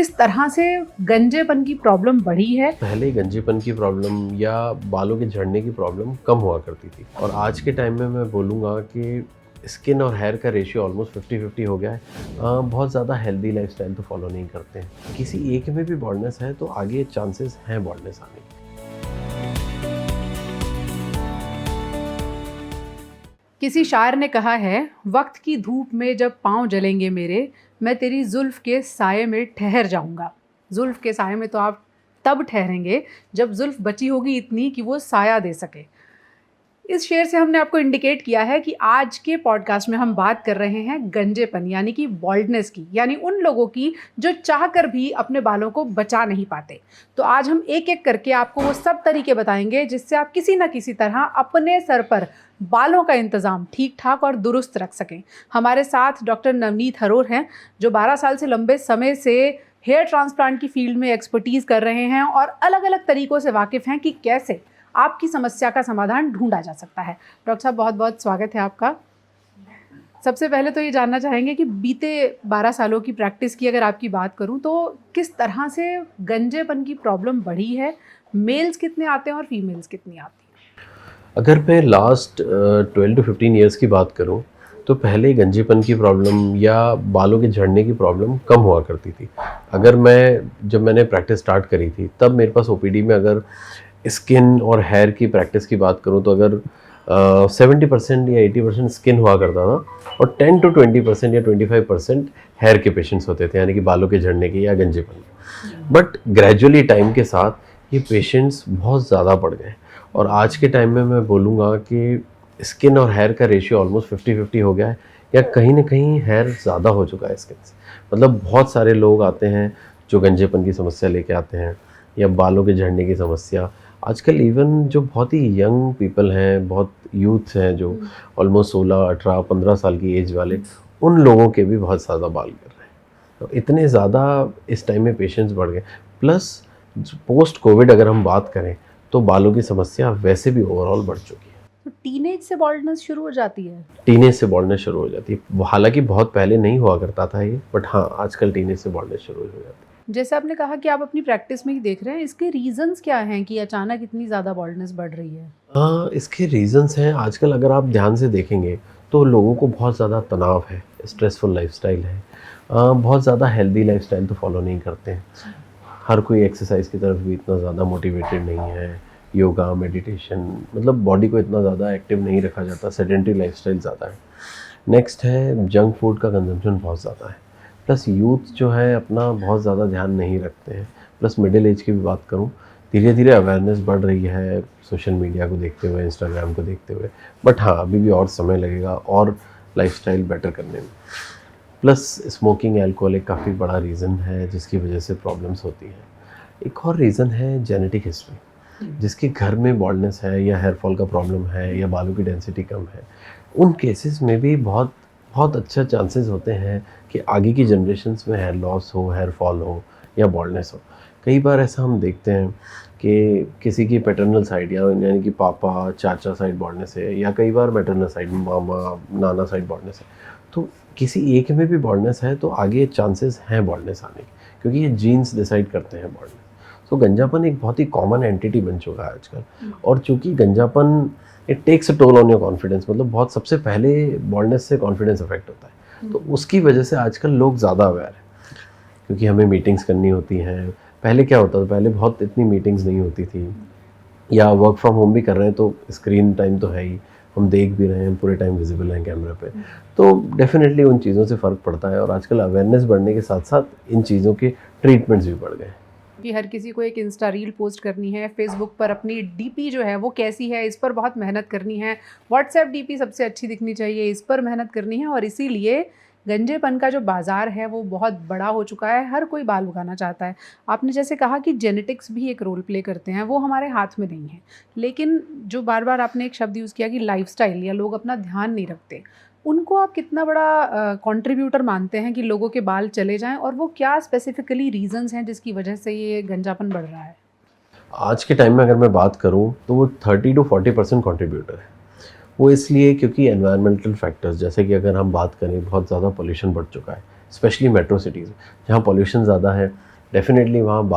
किस तरह से गंजेपन की प्रॉब्लम बढ़ी है। पहले गंजेपन की प्रॉब्लम या बालों के झड़ने की प्रॉब्लम कम हुआ करती थी, और आज के टाइम में मैं बोलूँगा कि स्किन और हेयर का रेशियो ऑलमोस्ट 50-50 हो गया है। बहुत ज़्यादा हेल्दी लाइफस्टाइल तो फॉलो नहीं करते हैं। किसी एक में भी बॉल्डनेस है तो आगे चांसेस हैं बॉल्डनेस आने के। किसी शायर ने कहा है, वक्त की धूप में जब पाँव जलेंगे मेरे, मैं तेरी जुल्फ के साये में ठहर जाऊंगा। जुल्फ के साये में तो आप तब ठहरेंगे जब जुल्फ बची होगी इतनी कि वो साया दे सके। इस शेर से हमने आपको इंडिकेट किया है कि आज के पॉडकास्ट में हम बात कर रहे हैं गंजेपन यानी कि बॉल्डनेस की, यानी उन लोगों की जो चाहकर भी अपने बालों को बचा नहीं पाते। तो आज हम एक एक करके आपको वो सब तरीके बताएंगे जिससे आप किसी ना किसी तरह अपने सर पर बालों का इंतज़ाम ठीक ठाक और दुरुस्त रख सकें। हमारे साथ डॉक्टर नवनीत हरोर हैं, जो 12 साल से लंबे समय से हेयर ट्रांसप्लांट की फील्ड में एक्सपर्टीज़ कर रहे हैं और अलग अलग तरीक़ों से वाकिफ़ हैं कि कैसे आपकी समस्या का समाधान ढूंढा जा सकता है। डॉक्टर साहब, बहुत बहुत स्वागत है आपका। सबसे पहले तो ये जानना चाहेंगे कि बीते 12 सालों की प्रैक्टिस की अगर आपकी बात करूं तो किस तरह से गंजेपन की प्रॉब्लम बढ़ी है, मेल्स कितने आते हैं और फीमेल्स कितनी आती हैं? अगर मैं लास्ट 12 to 15 ईयर्स की बात करूं तो पहले गंजेपन की प्रॉब्लम या बालों के झड़ने की प्रॉब्लम कम हुआ करती थी। जब मैंने प्रैक्टिस स्टार्ट करी थी तब मेरे पास ओपीडी में अगर स्किन और हेयर की प्रैक्टिस की बात करूं तो अगर 70% या 80% स्किन हुआ करता था और 10 to 20% या 25% हेयर के पेशेंट्स होते थे, यानी कि बालों के झड़ने के या गंजेपन के। बट ग्रेजुअली टाइम के साथ ये पेशेंट्स बहुत ज़्यादा बढ़ गए, और आज के टाइम में मैं बोलूँगा कि स्किन और हेयर का रेशियो ऑलमोस्ट 50-50 हो गया है, या कहीं ना कहीं हेयर ज़्यादा हो चुका है स्किन से। मतलब बहुत सारे लोग आते हैं जो गंजेपन की समस्या लेके आते हैं या बालों के झड़ने की समस्या। आजकल इवन जो बहुत ही यंग पीपल हैं, बहुत यूथ हैं जो ऑलमोस्ट 16, 18, 15 साल की एज वाले, उन लोगों के भी बहुत ज़्यादा बाल गिर रहे हैं। तो इतने ज़्यादा इस टाइम में पेशेंट्स बढ़ गए। प्लस पोस्ट कोविड अगर हम बात करें तो बालों की समस्या वैसे भी ओवरऑल बढ़ चुकी है। तो टीनेज से बॉल्डनेस शुरू हो जाती है? टीनेज से बॉल्डनेस शुरू हो जाती है। हालांकि बहुत पहले नहीं हुआ करता था ये, बट हाँ आजकल टीनेज से बॉल्डनेस शुरू हो जाती है। जैसे आपने कहा कि आप अपनी प्रैक्टिस में ही देख रहे हैं, इसके रीजंस क्या हैं कि अचानक इतनी ज़्यादा बॉल्डनेस बढ़ रही है? हाँ, इसके रीजंस हैं। आजकल अगर आप ध्यान से देखेंगे तो लोगों को बहुत ज़्यादा तनाव है, स्ट्रेसफुल लाइफस्टाइल है, बहुत ज़्यादा हेल्दी लाइफस्टाइल तो फॉलो नहीं करते हैं। हर कोई एक्सरसाइज की तरफ भी इतना ज़्यादा मोटिवेटेड नहीं है। योगा, मेडिटेशन, मतलब बॉडी को इतना ज़्यादा एक्टिव नहीं रखा जाता, सेडेंटरी लाइफस्टाइल ज़्यादा है। नेक्स्ट है जंक फूड का कंजम्पशन बहुत ज़्यादा है। प्लस यूथ जो है अपना बहुत ज़्यादा ध्यान नहीं रखते हैं। प्लस मिडिल एज की भी बात करूं, धीरे धीरे अवेयरनेस बढ़ रही है सोशल मीडिया को देखते हुए, इंस्टाग्राम को देखते हुए। बट हाँ, अभी भी और समय लगेगा और लाइफस्टाइल बेटर करने में। प्लस स्मोकिंग, एल्कोहल एक काफ़ी बड़ा रीज़न है जिसकी वजह से प्रॉब्लम्स होती हैं। एक और रीज़न है जेनेटिक हिस्ट्री। जिसके घर में बॉल्डनेस है या हेयर फॉल का प्रॉब्लम है या बालों की डेंसिटी कम है, उन केसेस में भी बहुत बहुत अच्छा चांसेस होते हैं कि आगे की जनरेशन्स में हेयर लॉस हो, हेयर फॉल हो या बॉल्डनेस हो। कई बार ऐसा हम देखते हैं कि किसी की पैटर्नल साइड यानी कि पापा, चाचा साइड बॉल्डनेस है, या कई बार मैटरनल साइड मामा, नाना साइड बॉल्डनेस है। तो किसी एक में भी बॉल्डनेस है तो आगे चांसेस हैं बॉल्डनेस आने के, क्योंकि ये जीन्स डिसाइड करते हैं बॉल्डनेस। तो गंजापन एक बहुत ही कॉमन एंटिटी बन चुका है आजकल। और चूँकि गंजापन it takes a toll on your confidence, मतलब बहुत सबसे पहले बॉल्डनेस से कॉन्फिडेंस अफेक्ट होता है। तो उसकी वजह से आजकल लोग ज़्यादा अवेयर हैं, क्योंकि हमें मीटिंग्स करनी होती हैं। पहले क्या होता था, पहले बहुत इतनी मीटिंग्स नहीं होती थी, या वर्क फ्रॉम होम भी कर रहे हैं तो स्क्रीन टाइम तो है ही, हम देख भी रहे हैं, पूरे टाइम विजिबल हैं कैमरे पे। तो डेफिनेटली उन चीज़ों से फ़र्क पड़ता है, और आजकल अवेयरनेस बढ़ने के साथ साथ इन चीज़ों के ट्रीटमेंट्स भी बढ़ गए। कि हर किसी को एक इंस्टा रील पोस्ट करनी है, फेसबुक पर अपनी डीपी जो है वो कैसी है इस पर बहुत मेहनत करनी है, व्हाट्सएप डीपी सबसे अच्छी दिखनी चाहिए, इस पर मेहनत करनी है। और इसीलिए गंजेपन का जो बाज़ार है वो बहुत बड़ा हो चुका है, हर कोई बाल उगाना चाहता है। आपने जैसे कहा कि जेनेटिक्स भी एक रोल प्ले करते हैं, वो हमारे हाथ में नहीं है। लेकिन जो बार बार आपने एक शब्द यूज़ किया कि लाइफस्टाइल, या लोग अपना ध्यान नहीं रखते, उनको आप कितना बड़ा कंट्रीब्यूटर मानते हैं कि लोगों के बाल चले जाएं, और वो क्या स्पेसिफिकली रीजंस हैं जिसकी वजह से ये गंजापन बढ़ रहा है? आज के टाइम में अगर मैं बात करूं तो वो 30 to 40% कंट्रीब्यूटर है। वो इसलिए क्योंकि एनवायरमेंटल फैक्टर्स, जैसे कि अगर हम बात करें, बहुत ज़्यादा पोल्यूशन बढ़ चुका है, स्पेशली मेट्रो सिटीज़ में जहाँ पोल्यूशन ज़्यादा है, डेफिनेटली वहाँ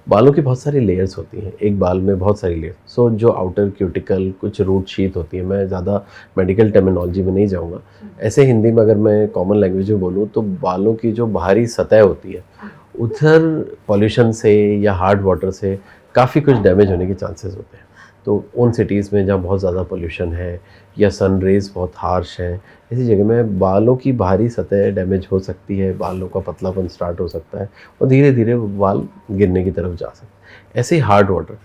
बालों की बहुत सारी लेयर्स होती हैं, एक बाल में बहुत सारी लेयर। सो जो आउटर क्यूटिकल, कुछ रूट शीथ होती है, मैं ज़्यादा मेडिकल टर्मिनोलॉजी में नहीं जाऊँगा, ऐसे हिंदी में अगर मैं कॉमन लैंग्वेज में बोलूँ तो बालों की जो बाहरी सतह होती है उधर पॉल्यूशन से या हार्ड वाटर से काफ़ी कुछ डैमेज होने के चांसेस होते हैं। तो उन सिटीज़ में जहाँ बहुत ज़्यादा पोल्यूशन है या सन रेज़ बहुत हार्श हैं, ऐसी जगह में बालों की बाहरी सतह डैमेज हो सकती है, बालों का पतलापन स्टार्ट हो सकता है और धीरे धीरे वो बाल गिरने की तरफ जा सकते हैं। ऐसे ही हार्ड वाटर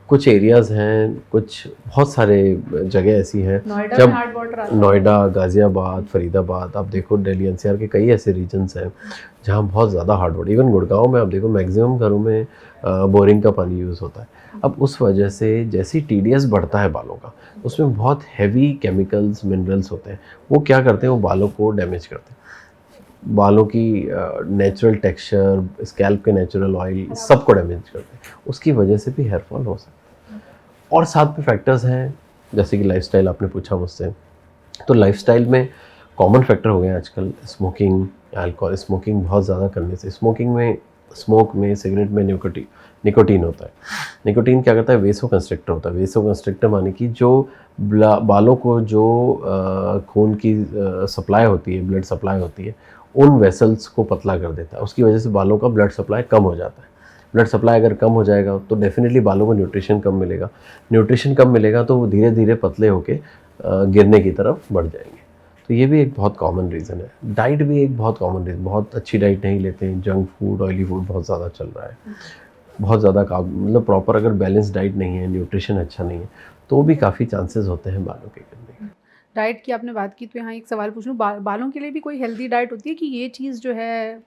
कुछ एरियाज़ हैं, कुछ बहुत सारे जगह ऐसी हैं नोएडा में हार्ड वाटर आता है। नोएडा, गाज़ियाबाद, फरीदाबाद, आप देखो दिल्ली एनसीआर के कई ऐसे रीजन्स हैं जहाँ बहुत ज़्यादा हार्ड वाटर, इवन गुड़गांव में आप देखो मैक्सिमम घरों में बोरिंग का पानी यूज़ होता है। अब उस वजह से जैसे ही टीडीएस बढ़ता है बालों का, उसमें बहुत हैवी केमिकल्स, मिनरल्स होते हैं, वो क्या करते हैं, वो बालों को डैमेज करते हैं। बालों की नेचुरल टेक्सचर, स्कैल्प के नेचुरल ऑयल, सबको डैमेज करते हैं। उसकी वजह से भी हेयर फॉल हो सकता है। और साथ में फैक्टर्स हैं, जैसे कि लाइफस्टाइल आपने पूछा मुझसे, तो लाइफस्टाइल में कॉमन फैक्टर हो गए हैं आजकल स्मोकिंग, अल्कोहल। स्मोकिंग बहुत ज़्यादा करने से, स्मोक में, सिगरेट में निकोटीन होता है। निकोटीन क्या करता है, वेसो कंस्ट्रिक्टर होता है। वेसो कंस्ट्रिक्टर माने कि जो बालों को जो खून की सप्लाई होती है, ब्लड सप्लाई होती है, उन वेसल्स को पतला कर देता है। उसकी वजह से बालों का ब्लड सप्लाई कम हो जाता है। ब्लड सप्लाई अगर कम हो जाएगा तो डेफिनेटली बालों को न्यूट्रिशन कम मिलेगा। न्यूट्रिशन कम मिलेगा तो वो धीरे धीरे पतले होके गिरने की तरफ बढ़ जाएंगे। तो ये भी एक बहुत कॉमन रीज़न है। डाइट भी एक बहुत कॉमन रीज़न, बहुत अच्छी डाइट नहीं लेते हैं, जंक फूड, ऑयली फूड बहुत ज़्यादा चल रहा है, बहुत ज़्यादा मतलब प्रॉपर अगर बैलेंस डाइट नहीं है, न्यूट्रिशन अच्छा नहीं है, तो भी काफ़ी चांसेस होते हैं बालों के गिरने के। डाइट की आपने बात की तो यहाँ एक सवाल पूछ लूँ, बालों के लिए भी कोई हेल्दी डाइट होती है कि ये चीज़ जो है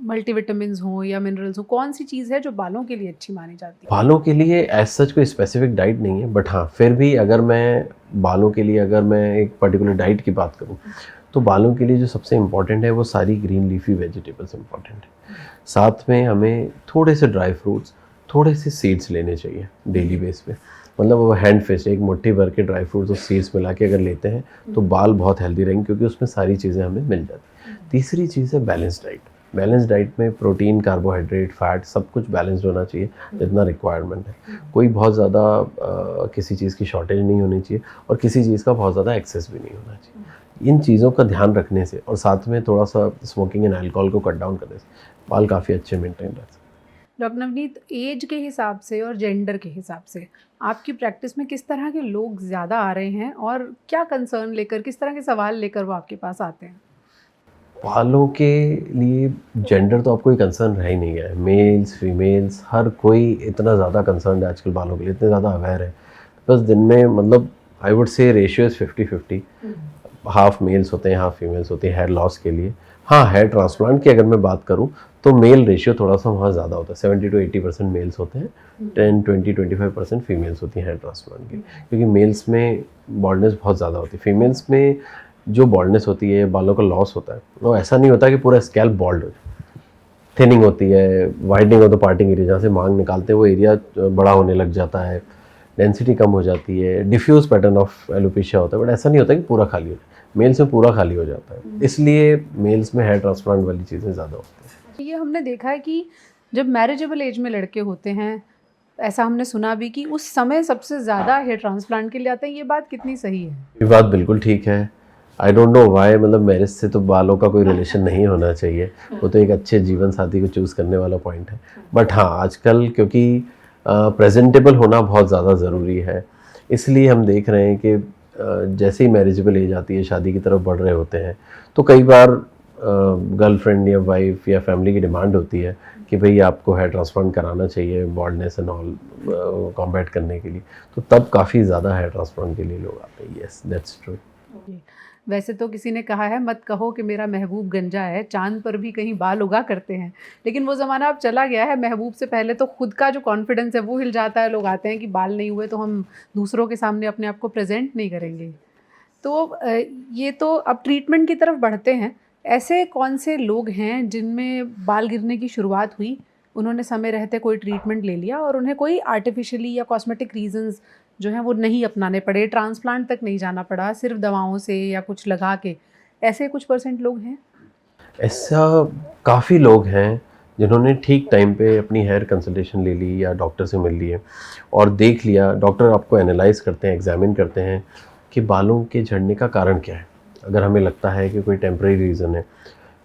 मल्टीविटामिन्स हो या मिनरल्स हो, कौन सी चीज़ है जो बालों के लिए अच्छी मानी जाती है? बालों के लिए एज सच कोई स्पेसिफिक डाइट नहीं है, बट हाँ फिर भी अगर मैं बालों के लिए अगर मैं एक पर्टिकुलर डाइट की बात करूँ तो बालों के लिए जो सबसे इम्पॉर्टेंट है वो सारी ग्रीन लीफी वेजिटेबल्स इम्पॉर्टेंट है। साथ में हमें थोड़े से ड्राई फ्रूट्स, थोड़े से सीड्स लेने चाहिए डेली बेस पे। मतलब वो हैंड फिस्ट, एक मुट्ठी भर के ड्राई फ्रूट्स और सीड्स मिला के अगर लेते हैं तो बाल बहुत हेल्दी रहेंगे, क्योंकि उसमें सारी चीज़ें हमें मिल जाती हैं। तीसरी चीज़ है बैलेंस डाइट। बैलेंस डाइट में प्रोटीन, कार्बोहाइड्रेट, फैट सब कुछ बैलेंस्ड होना चाहिए जितना रिक्वायरमेंट है। कोई बहुत ज़्यादा किसी चीज़ की शॉर्टेज नहीं होनी चाहिए और किसी चीज़ का बहुत ज़्यादा एक्सेस भी नहीं होना चाहिए। इन चीज़ों का ध्यान रखने से और साथ में थोड़ा सा स्मोकिंग एंड अल्कोहल को कट डाउन करने से बाल काफ़ी अच्छे मेंटेन रहते हैं। डॉक्टर नवनीत, एज के हिसाब से और जेंडर के हिसाब से आपकी प्रैक्टिस में किस तरह के लोग ज़्यादा आ रहे हैं और क्या कंसर्न लेकर, किस तरह के सवाल लेकर वो आपके पास आते हैं? बालों के लिए जेंडर तो अब कोई कंसर्न रह ही नहीं गया है। मेल्स, फीमेल्स, हर कोई इतना ज़्यादा कंसर्न है आजकल बालों के लिए, इतने ज़्यादा अवेयर है। बस दिन में मतलब I would say ratio is 50-50, half males होते हैं, हाफ फीमेल्स होती हैं हेयर लॉस के लिए। हाँ, हेयर ट्रांसप्लांट की अगर मैं बात करूँ तो मेल रेशियो थोड़ा सा वहाँ ज़्यादा होता है, 70 to 80% मेल्स होते हैं, 10-20-25% फीमेल्स होती हैं हेयर ट्रांसप्लांट की, क्योंकि मेल्स में बॉल्डनेस बहुत ज़्यादा होती है। फीमेल्स में जो बॉल्डनेस होती है, बालों का लॉस होता है, वो ऐसा नहीं होता कि पूरा स्कैल्प बॉल्ड हो जाए। थिनिंग होती है, वाइडनिंग हो तो पार्टिंग एरिया, जहाँ से मांग निकालते हैं वो एरिया बड़ा होने लग जाता है, डेंसिटी कम हो जाती है, डिफ्यूज पैटर्न ऑफ एलोपेशिया होता है, बट ऐसा नहीं होता कि पूरा खाली हो जाए। मेल्स में पूरा खाली हो जाता है, इसलिए मेल्स में हेयर ट्रांसप्लांट वाली चीज़ें ज़्यादा होती हैं। ये हमने देखा है कि जब मैरिजेबल एज में लड़के होते हैं, ऐसा हमने सुना भी कि उस समय सबसे ज़्यादा हेयर ट्रांसप्लांट के लिए आते हैं। ये बात कितनी सही है? ये बात बिल्कुल ठीक है। आई डोंट नो व्हाई, मतलब मैरिज से तो बालों का कोई रिलेशन नहीं होना चाहिए, वो तो एक अच्छे जीवन साथी को चूज़ करने वाला पॉइंट है। बट हाँ, आजकल क्योंकि प्रेजेंटेबल होना बहुत ज़्यादा ज़रूरी है, इसलिए हम देख रहे हैं कि जैसे ही मैरिजेबल एज आती है, शादी की तरफ बढ़ रहे होते हैं, तो कई बार गर्लफ्रेंड या वाइफ या फैमिली की डिमांड होती है कि भाई आपको हेयर ट्रांसप्लांट कराना चाहिए बॉल्डनेस एंड ऑल कॉम्बैट करने के लिए, तो तब काफ़ी ज़्यादा हेयर ट्रांसप्लांट के लिए लोग आते हैं। Yes, that's true. वैसे तो किसी ने कहा है, मत कहो कि मेरा महबूब गंजा है, चांद पर भी कहीं बाल उगा करते हैं। लेकिन वो ज़माना अब चला गया है। महबूब से पहले तो खुद का जो कॉन्फिडेंस है वो हिल जाता है। लोग आते हैं कि बाल नहीं हुए तो हम दूसरों के सामने अपने आप को प्रेजेंट नहीं करेंगे। तो ये तो अब ट्रीटमेंट की तरफ बढ़ते हैं। ऐसे कौन से लोग हैं जिनमें बाल गिरने की शुरुआत हुई, उन्होंने समय रहते कोई ट्रीटमेंट ले लिया और उन्हें कोई आर्टिफिशियली या कॉस्मेटिक रीजंस जो हैं वो नहीं अपनाने पड़े, ट्रांसप्लांट तक नहीं जाना पड़ा, सिर्फ दवाओं से या कुछ लगा के, ऐसे कुछ % लोग हैं? ऐसा काफ़ी लोग हैं जिन्होंने ठीक टाइम पे अपनी हेयर कंसल्टेशन ले ली या डॉक्टर से मिल लिए और देख लिया, डॉक्टर आपको एनालाइज करते हैं, एग्जामिन करते हैं कि बालों के झड़ने का कारण क्या है। अगर हमें लगता है कि कोई टेम्परेरी रीज़न है,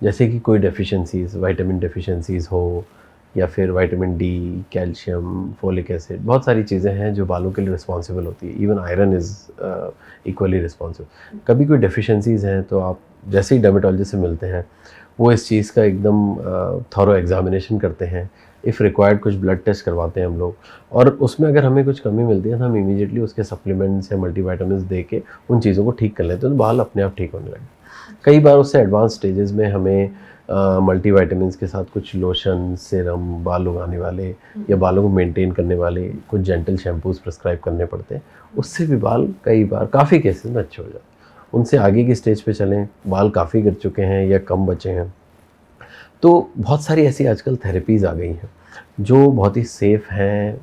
जैसे कि कोई डेफिशिएंसीज़, विटामिन डेफिशिएंसीज़ हो या फिर vitamin D, calcium, folic acid, बहुत सारी चीज़ें हैं जो बालों के लिए रिस्पॉन्सिबल होती है। Even iron is equally responsible. कभी कोई डेफिशिएंसीज़ हैं तो आप जैसे ही डर्मेटोलॉजिस्ट से मिलते हैं, वो इस चीज़ का एकदम थॉरो एग्जामिनेशन करते हैं। इफ़ रिक्वायर्ड कुछ ब्लड टेस्ट करवाते हैं हम लोग, और उसमें अगर हमें कुछ कमी मिलती है तो हम इमीडिएटली उसके सप्लीमेंट्स या मल्टीविटामिन्स दे के उन चीज़ों को ठीक कर लेते हैं, तो बाल अपने आप ठीक होने लगे। कई बार उससे एडवांस स्टेजेस में हमें मल्टीविटामिन्स के साथ कुछ लोशन, सीरम, बाल उगाने वाले या बालों को मेंटेन करने वाले कुछ जेंटल शैम्पूज़ प्रिस्क्राइब करने पड़ते हैं। उससे भी बाल कई बार काफ़ी केसेस में अच्छे हो जाते हैं। उनसे आगे की स्टेज पे चलें, बाल काफ़ी गिर चुके हैं या कम बचे हैं, तो बहुत सारी ऐसी आजकल थेरेपीज़ आ गई हैं जो बहुत ही सेफ़ हैं,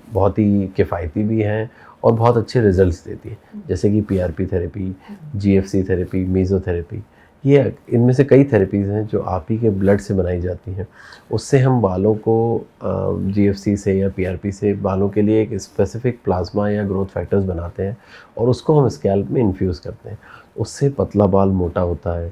बहुत ही किफ़ायती भी हैं और बहुत अच्छे रिजल्ट्स देती है। जैसे कि PRP therapy, GFC therapy, mesotherapy, ये इनमें से कई थेरेपीज़ हैं जो आप ही के ब्लड से बनाई जाती हैं। उससे हम बालों को जीएफसी से या पीआरपी से बालों के लिए एक स्पेसिफिक प्लाज्मा या ग्रोथ फैक्टर्स बनाते हैं और उसको हम स्कैल्प में इन्फ्यूज़ करते हैं। उससे पतला बाल मोटा होता है,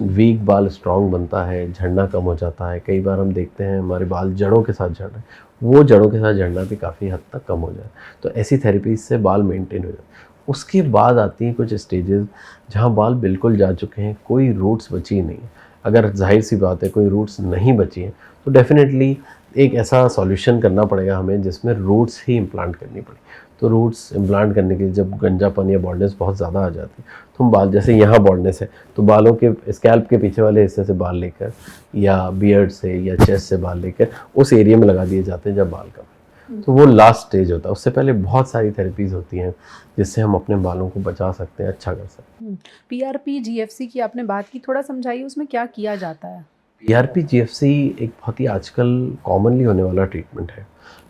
वीक बाल स्ट्रॉन्ग बनता है, झड़ना कम हो जाता है। कई बार हम देखते हैं हमारे बाल जड़ों के साथ झड़ रहे हैं, वो जड़ों के साथ झड़ना भी काफ़ी हद तक कम हो जाए। तो ऐसी थेरेपीज से बाल मेंटेन हो जाते हैं। उसके बाद आती हैं कुछ स्टेजेस जहाँ बाल बिल्कुल जा चुके हैं, कोई रूट्स बची नहीं है। अगर जाहिर सी बात है कोई रूट्स नहीं बची हैं तो डेफिनेटली एक ऐसा सॉल्यूशन करना पड़ेगा हमें जिसमें रूट्स ही इम्प्लांट करनी पड़े। तो रूट्स इम्प्लांट करने के लिए जब गंजापन या बॉल्डनेस बहुत ज़्यादा आ जाती है तो हम बाल, जैसे यहाँ बॉल्डनेस है तो बालों के स्कैल्प के पीछे वाले हिस्से से बाल लेकर या बियर्ड से या चेस्ट से बाल लेकर उस एरिया में लगा दिए जाते हैं जब बाल कम है। तो वो लास्ट स्टेज होता है। उससे पहले बहुत सारी थेरेपीज़ होती हैं जिससे हम अपने बालों को बचा सकते हैं, अच्छा कर सकते हैं। पीआरपी, जीएफसी की आपने बात की, थोड़ा समझाइए उसमें क्या किया जाता है? पीआरपी, जीएफसी एक बहुत ही आजकल कॉमनली होने वाला ट्रीटमेंट है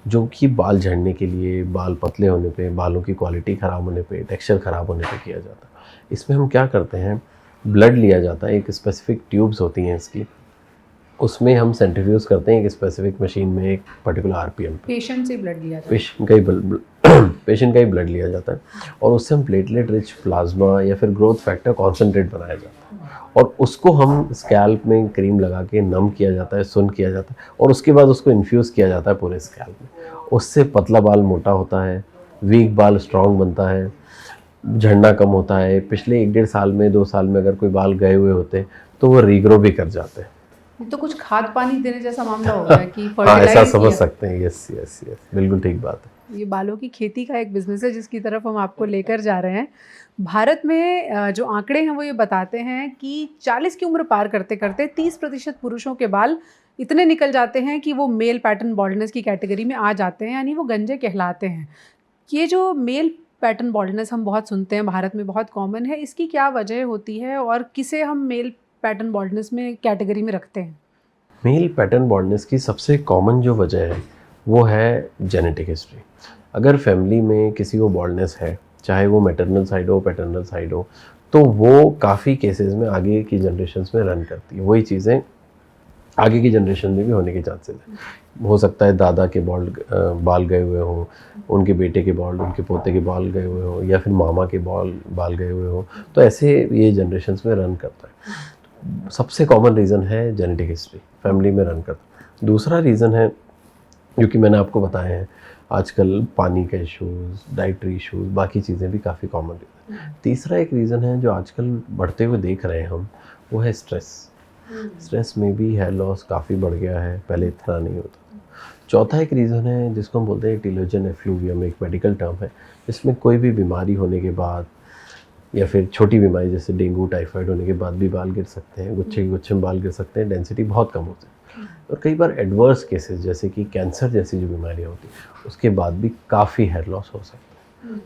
जो कि बाल झड़ने के लिए, बाल पतले होने पे, बालों की क्वालिटी ख़राब होने पे, टेक्सचर ख़राब होने पे किया जाता है। इसमें हम क्या करते हैं, ब्लड लिया जाता है, एक स्पेसिफिक ट्यूब्स होती हैं इसकी, उसमें हम सेंट्रीफ्यूज़ करते हैं एक स्पेसिफिक मशीन में एक पर्टिकुलर आरपीएम पे। पेशेंट से ब्लड लिया जाता है? पेशेंट का ही ब्लड लिया जाता है और उससे हम प्लेटलेट रिच प्लाज्मा या फिर ग्रोथ फैक्टर कॉन्सेंट्रेट बनाया जाता है और उसको हम स्कैल्प में क्रीम लगा के नम किया जाता है, सुन किया जाता है और उसके बाद उसको इन्फ्यूज़ किया जाता है पूरे स्कैल्प में। उससे पतला बाल मोटा होता है, वीक बाल स्ट्रॉन्ग बनता है, झड़ना कम होता है। पिछले 1-1.5 साल में, 2 साल में अगर कोई बाल गए हुए होते तो वो रीग्रो भी कर जाते हैं। ये तो कुछ खाद पानी देने जैसा मामला हो गया कि हाँ, फर्टिलाइज ऐसा समझ सकते हैं। यस यस यस, बिल्कुल ठीक बात है। ये बालों की खेती का एक बिजनेस है जिसकी तरफ हम आपको लेकर जा रहे हैं। भारत में जो आंकड़े हैं वो ये बताते हैं कि 40 की उम्र पार करते करते 30% पुरुषों के बाल इतने निकल जाते हैं कि वो मेल पैटर्न बॉल्डनेस की कैटेगरी में आ जाते हैं, यानी वो गंजे कहलाते हैं। ये जो मेल पैटर्न बॉल्डनेस हम बहुत सुनते हैं, भारत में बहुत कॉमन है, इसकी क्या वजह होती है और किसे हम मेल पैटर्न बॉल्डनेस में कैटेगरी में रखते हैं? मेल पैटर्न बॉल्डनेस की सबसे कॉमन जो वजह है वो है जेनेटिक हिस्ट्री। अगर फैमिली में किसी को बॉल्डनेस है, चाहे वो मैटरनल साइड हो, पैटर्नल साइड हो, तो वो काफ़ी केसेस में आगे की जनरेशन्स में रन करती है। वही चीज़ें आगे की जनरेशन में भी होने के चांसेस हैं। हो सकता है दादा के बाल गए हुए हों, उनके बेटे के बाल, उनके पोते के बाल गए हुए हों, या फिर मामा के बाल गए हुए हों, तो ऐसे ये जनरेशन्स में रन करता है। सबसे कॉमन रीज़न है जेनेटिक हिस्ट्री, फैमिली में रन करता है। दूसरा रीज़न है जो कि मैंने आपको बताया है, आजकल पानी के इशूज़, डाइटरी इशूज़, बाकी चीज़ें भी काफ़ी कॉमन रीज़न। तीसरा एक रीज़न है जो आजकल बढ़ते हुए देख रहे हैं हम, वो है स्ट्रेस। स्ट्रेस में भी हेयर लॉस काफ़ी बढ़ गया है, पहले इतना नहीं होता था। चौथा एक रीज़न है जिसको हम बोलते हैं टीलोजन एफ्लूवियम, एक मेडिकल टर्म है, जिसमें कोई भी बीमारी होने के बाद या फिर छोटी बीमारी जैसे डेंगू, टाइफाइड होने के बाद भी बाल गिर सकते हैं, गुच्छे के गुच्छे में बाल गिर सकते हैं, डेंसिटी बहुत कम होती है। और कई बार एडवर्स केसेस जैसे कि कैंसर जैसी जो बीमारियाँ होती हैं उसके बाद भी काफ़ी हेयर लॉस हो सकता है।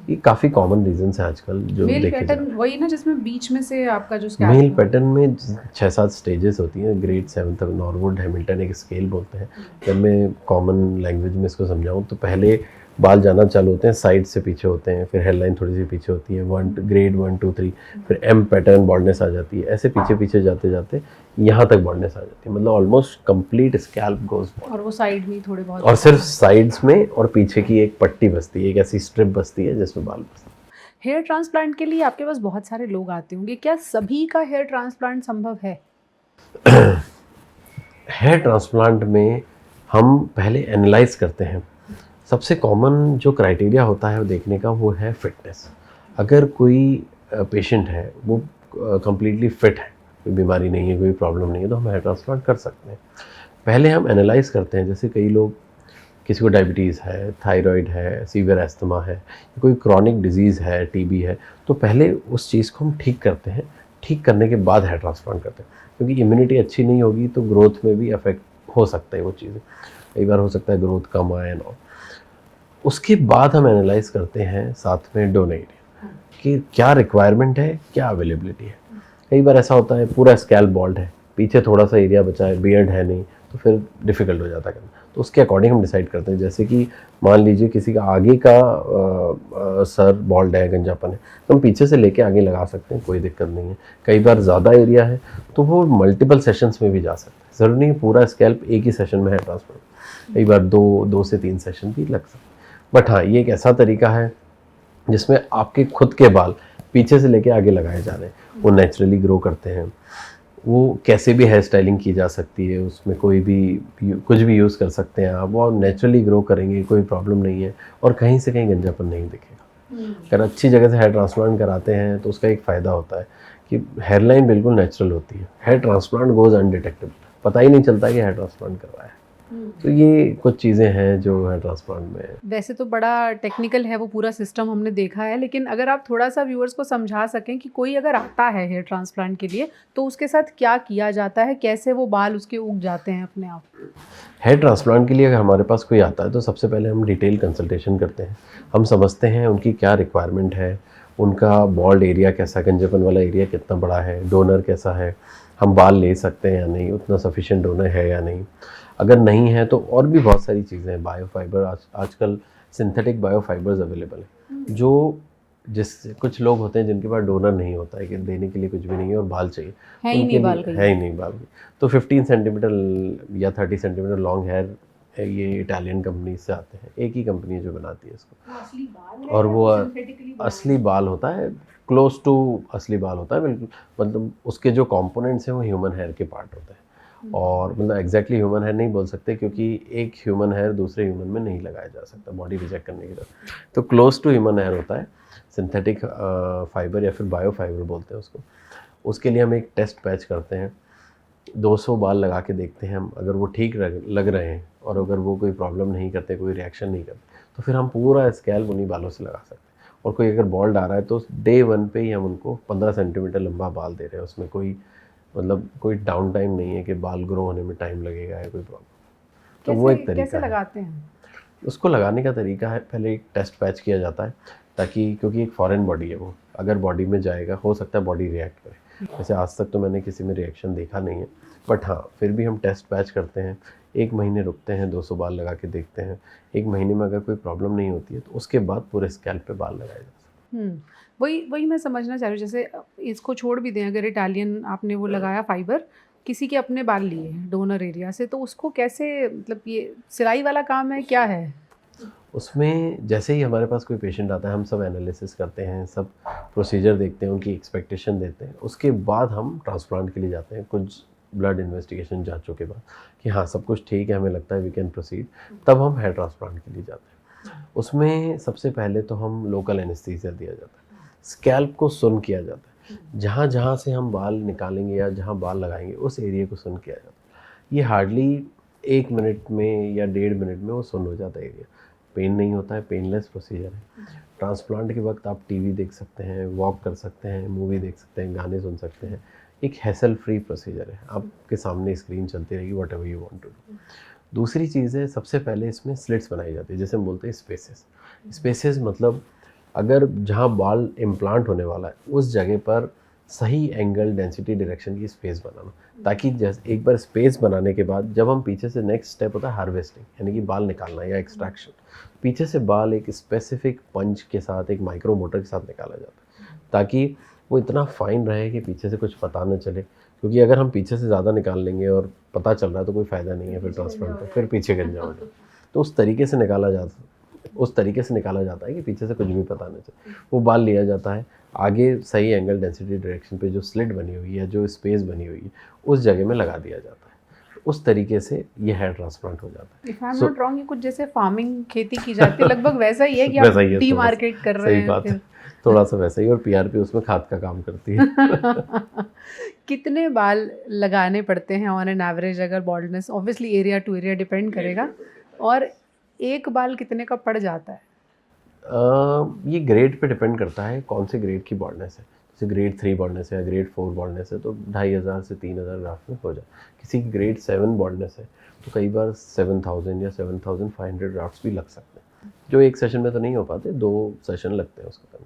ये काफ़ी कॉमन रीजंस हैं आजकल जो मेल देखे पैटर्न जाते वही ना जिसमें बीच में से आपका जो हैं। मेल पैटर्न में 6-7 स्टेजेस होती हैं। ग्रेड 7 तक नॉरवुड हैमिल्टन एक स्केल बोलते हैं। जब मैं कॉमन लैंग्वेज में इसको समझाऊँ तो पहले बाल जाना चालू होते हैं, साइड से पीछे होते हैं, फिर हेडलाइन थोड़ी सी पीछे होती है, ग्रेड 1 2 3, फिर एम पैटर्न बॉल्डनेस आ जाती है, ऐसे पीछे पीछे जाते जाते यहाँ तक बॉल्डनेस आ जाती है, मतलब almost complete scalp goes bald. और वो साइड में थोड़े बहुत, और सिर्फ साइड्स में और पीछे की एक पट्टी बसती है, एक ऐसी स्ट्रिप बसती है जिसमें बाल बसते हैं। हेयर ट्रांसप्लांट के लिए आपके पास बहुत सारे लोग आते होंगे, क्या सभी का हेयर ट्रांसप्लांट संभव है? हेयर ट्रांसप्लांट में हम पहले एनालाइज करते हैं। सबसे कॉमन जो क्राइटेरिया होता है वो देखने का, वो है फिटनेस। अगर कोई पेशेंट है वो कम्प्लीटली फिट है, कोई बीमारी नहीं है, कोई प्रॉब्लम नहीं है, तो हम हेयर ट्रांसप्लांट कर सकते हैं। पहले हम एनालाइज करते हैं, जैसे कई लोग, किसी को डायबिटीज़ है, थायराइड है, सीवियर एस्थमा है, कोई क्रॉनिक डिजीज़ है, टीबी है, तो पहले उस चीज़ को हम ठीक करते हैं। ठीक करने के बाद हेयर ट्रांसप्लांट करते हैं, क्योंकि इम्यूनिटी अच्छी नहीं होगी तो ग्रोथ में भी अफेक्ट हो सकता है वो चीज़ें, कई बार हो सकता है ग्रोथ कम आए ना। उसके बाद हम एनालाइज करते हैं साथ में डोनर एरिया कि क्या रिक्वायरमेंट है, क्या अवेलेबिलिटी है। कई बार ऐसा होता है पूरा स्कैल्प बॉल्ड है, पीछे थोड़ा सा एरिया बचा है, बियर्ड है नहीं, तो फिर डिफ़िकल्ट हो जाता है करना। तो उसके अकॉर्डिंग हम डिसाइड करते हैं। जैसे कि मान लीजिए किसी का आगे का सर बॉल्ड है, गंजापन है, तो हम पीछे से लेके आगे लगा सकते हैं, कोई दिक्कत नहीं है। कई बार ज़्यादा एरिया है तो वो मल्टीपल सेशंस में भी जा सकते हैं, ज़रूरी नहीं पूरा स्कैल्प एक ही सेशन में है ट्रांसफर, कई बार दो से 3 सेशन भी लग सकते हैं। बट हाँ, ये एक ऐसा तरीका है जिसमें आपके खुद के बाल पीछे से लेके आगे लगाए जा रहे हैं, वो नेचुरली ग्रो करते हैं। वो कैसे भी हेयर स्टाइलिंग की जा सकती है, उसमें कोई भी कुछ भी यूज़ कर सकते हैं आप, वो नेचुरली ग्रो करेंगे, कोई प्रॉब्लम नहीं है और कहीं से कहीं गंजापन नहीं दिखेगा। अगर अच्छी जगह से हेयर ट्रांसप्लांट कराते हैं तो उसका एक फ़ायदा होता है कि हेयर लाइन बिल्कुल नेचुरल होती है। हेयर ट्रांसप्लांट गोज़ अनडिटेक्टेबल, पता ही नहीं चलता कि हेयर ट्रांसप्लांट करवाया है। तो ये कुछ चीज़ें हैं जो हेयर ट्रांसप्लांट में। वैसे तो बड़ा टेक्निकल है वो पूरा सिस्टम, हमने देखा है, लेकिन अगर आप थोड़ा सा व्यूअर्स को समझा सकें कि कोई अगर आता है हेयर ट्रांसप्लांट के लिए तो उसके साथ क्या किया जाता है, कैसे वो बाल उसके उग जाते हैं अपने आप? हेयर ट्रांसप्लांट के लिए अगर हमारे पास कोई आता है तो सबसे पहले हम डिटेल कंसल्टेशन करते हैं। हम समझते हैं उनकी क्या रिक्वायरमेंट है, उनका बॉल्ड एरिया कैसा, गंजेपन वाला एरिया कितना बड़ा है, डोनर कैसा है, हम बाल ले सकते हैं या नहीं, उतना सफिशिएंट डोनर है या नहीं। अगर नहीं है तो और भी बहुत सारी चीज़ें हैं, बायोफाइबर, आजकल सिंथेटिक बायोफाइबर्स अवेलेबल है, जो जिस कुछ लोग होते हैं जिनके पास डोनर नहीं होता है, कि देने के लिए कुछ भी नहीं है और बाल चाहिए, है ही उनके नहीं बाल लिए कहीं। है ही नहीं बाल, तो 15 सेंटीमीटर या 30 सेंटीमीटर लॉन्ग हेयर ये इटालियन कंपनी से आते हैं, एक ही कंपनी है जो बनाती है इसको, और वो असली बाल होता है, क्लोज टू असली बाल होता है बिल्कुल। मतलब उसके जो कंपोनेंट्स हैं वो ह्यूमन हेयर के पार्ट होते हैं, और मतलब एग्जैक्टली ह्यूमन हेयर नहीं बोल सकते क्योंकि एक ह्यूमन हेयर दूसरे ह्यूमन में नहीं लगाया जा सकता बॉडी रिजेक्ट करने की तरफ, तो क्लोज टू ह्यूमन हेयर होता है। सिंथेटिक फाइबर या फिर बायो फाइबर बोलते हैं उसको। उसके लिए हम एक टेस्ट पैच करते हैं, 200 बाल लगा के देखते हैं हम, अगर वो ठीक लग रहे हैं और अगर वो कोई प्रॉब्लम नहीं करते, कोई रिएक्शन नहीं करते, तो फिर हम पूरा स्कैल्प उन्हीं बालों से लगा सकते हैं। और कोई अगर बॉल्ड आ रहा है तो डे 1 पे ही हम उनको 15 सेंटीमीटर लंबा बाल दे रहे हैं, उसमें कोई मतलब कोई डाउन टाइम नहीं है कि बाल ग्रो होने में टाइम लगेगा या कोई प्रॉब्लम। तो वो एक तरीका कैसे है लगाते हैं? उसको लगाने का तरीका है, पहले एक टेस्ट पैच किया जाता है, ताकि क्योंकि एक फॉरेन बॉडी है वो, अगर बॉडी में जाएगा हो सकता है बॉडी रिएक्ट करे। वैसे आज तक तो मैंने किसी में रिएक्शन देखा नहीं है, बट हाँ फिर भी हम टेस्ट पैच करते हैं, 1 महीने रुकते हैं, 200 बाल लगा के देखते हैं। 1 महीने में अगर कोई प्रॉब्लम नहीं होती है तो उसके बाद पूरे स्कैल्प पे बाल लगाए जाते हैं। वही मैं समझना चाह रही हूँ, जैसे इसको छोड़ भी दें, अगर इटालियन आपने वो लगाया फाइबर, किसी के अपने बाल लिए हैं डोनर एरिया से, तो उसको कैसे, मतलब ये सिलाई वाला काम है, क्या है उसमें? जैसे ही हमारे पास कोई पेशेंट आता है हम सब एनालिसिस करते हैं, सब प्रोसीजर देखते हैं, उनकी एक्सपेक्टेशन देते हैं, उसके बाद हम ट्रांसप्लांट के लिए जाते हैं, कुछ ब्लड इन्वेस्टिगेशन जांचों के बाद कि हाँ सब कुछ ठीक है, हमें लगता है वी कैन प्रोसीड, तब हम हेयर ट्रांसप्लांट के लिए जाते हैं। उसमें सबसे पहले तो हम लोकल एनेस्थीसिया दिया जाता है, स्कैल्प को सुन किया जाता है, जहाँ जहाँ से हम बाल निकालेंगे या जहाँ बाल लगाएंगे उस एरिया को सुन किया जाता है। ये हार्डली 1 मिनट में या 1.5 मिनट में वो सुन हो जाता है एरिया, पेन नहीं होता है, पेनलेस प्रोसीजर है। ट्रांसप्लांट के वक्त आप टीवी देख सकते हैं, वॉक कर सकते हैं, मूवी देख सकते हैं, गाने सुन सकते हैं, एक हैसल फ्री प्रोसीजर है, आपके सामने स्क्रीन चलती रहेगी, whatever you want to do. दूसरी चीज़ है, सबसे पहले इसमें स्लिट्स बनाई जाती है, जैसे हम बोलते हैं स्पेसेस। स्पेसेस मतलब अगर जहाँ बाल इम्प्लांट होने वाला है उस जगह पर सही एंगल डेंसिटी डायरेक्शन की स्पेस बनाना, ताकि जैसे एक बार स्पेस बनाने के बाद जब हम पीछे से नेक्स्ट स्टेप होता है हार्वेस्टिंग, यानी कि बाल निकालना या एक्सट्रैक्शन, पीछे से बाल एक स्पेसिफिक पंच के साथ, एक माइक्रो मोटर के साथ निकाला जाता है, ताकि वो इतना फाइन रहे कि पीछे से कुछ पता न चले। क्योंकि अगर हम पीछे से ज़्यादा निकाल लेंगे और पता चल रहा है तो कोई फ़ायदा नहीं है फिर ट्रांसप्लांट का, फिर पीछे गिर जाओगे। तो उस तरीके से निकाला जाता है कि पीछे से कुछ भी पता नहीं चले। वो बाल लिया जाता है, आगे सही एंगल डेंसिटी डायरेक्शन पे जो स्लिट बनी हुई है, जो स्पेस बनी हुई है, उस जगह में लगा दिया जाता है। तो उस तरीके से ये हेयर ट्रांसप्लांट हो जाता है। If I am not wrong, ये कुछ जैसे फार्मिंग खेती की जाती है लगभग वैसा ही है कि वैसा आप ही है, डी मार्केट कर रहे सही हैं बात फिर। है, थोड़ा सा वैसा ही, और पीआरपी उसमें खाद का काम करती है। कितने बाल लगाने पड़ते हैं ऑन एन एवरेज? अगर baldness obviously area to area depend करेगा, और एक बाल कितने का पड़ जाता है? ये ग्रेड पे डिपेंड करता है कौन से ग्रेड की बॉल्डनेस है। जैसे ग्रेड 3 बॉल्डनेस है या ग्रेड 4 बॉल्डनेस है तो 2500 से 3000 ग्राफ्ट में हो जाए। किसी की ग्रेड 7 बॉल्डनेस है तो कई बार 7000 या 7500 ग्राफ्ट्स भी लग सकते हैं, जो एक सेशन में तो नहीं हो पाते, 2 सेशन लगते हैं उसको करने।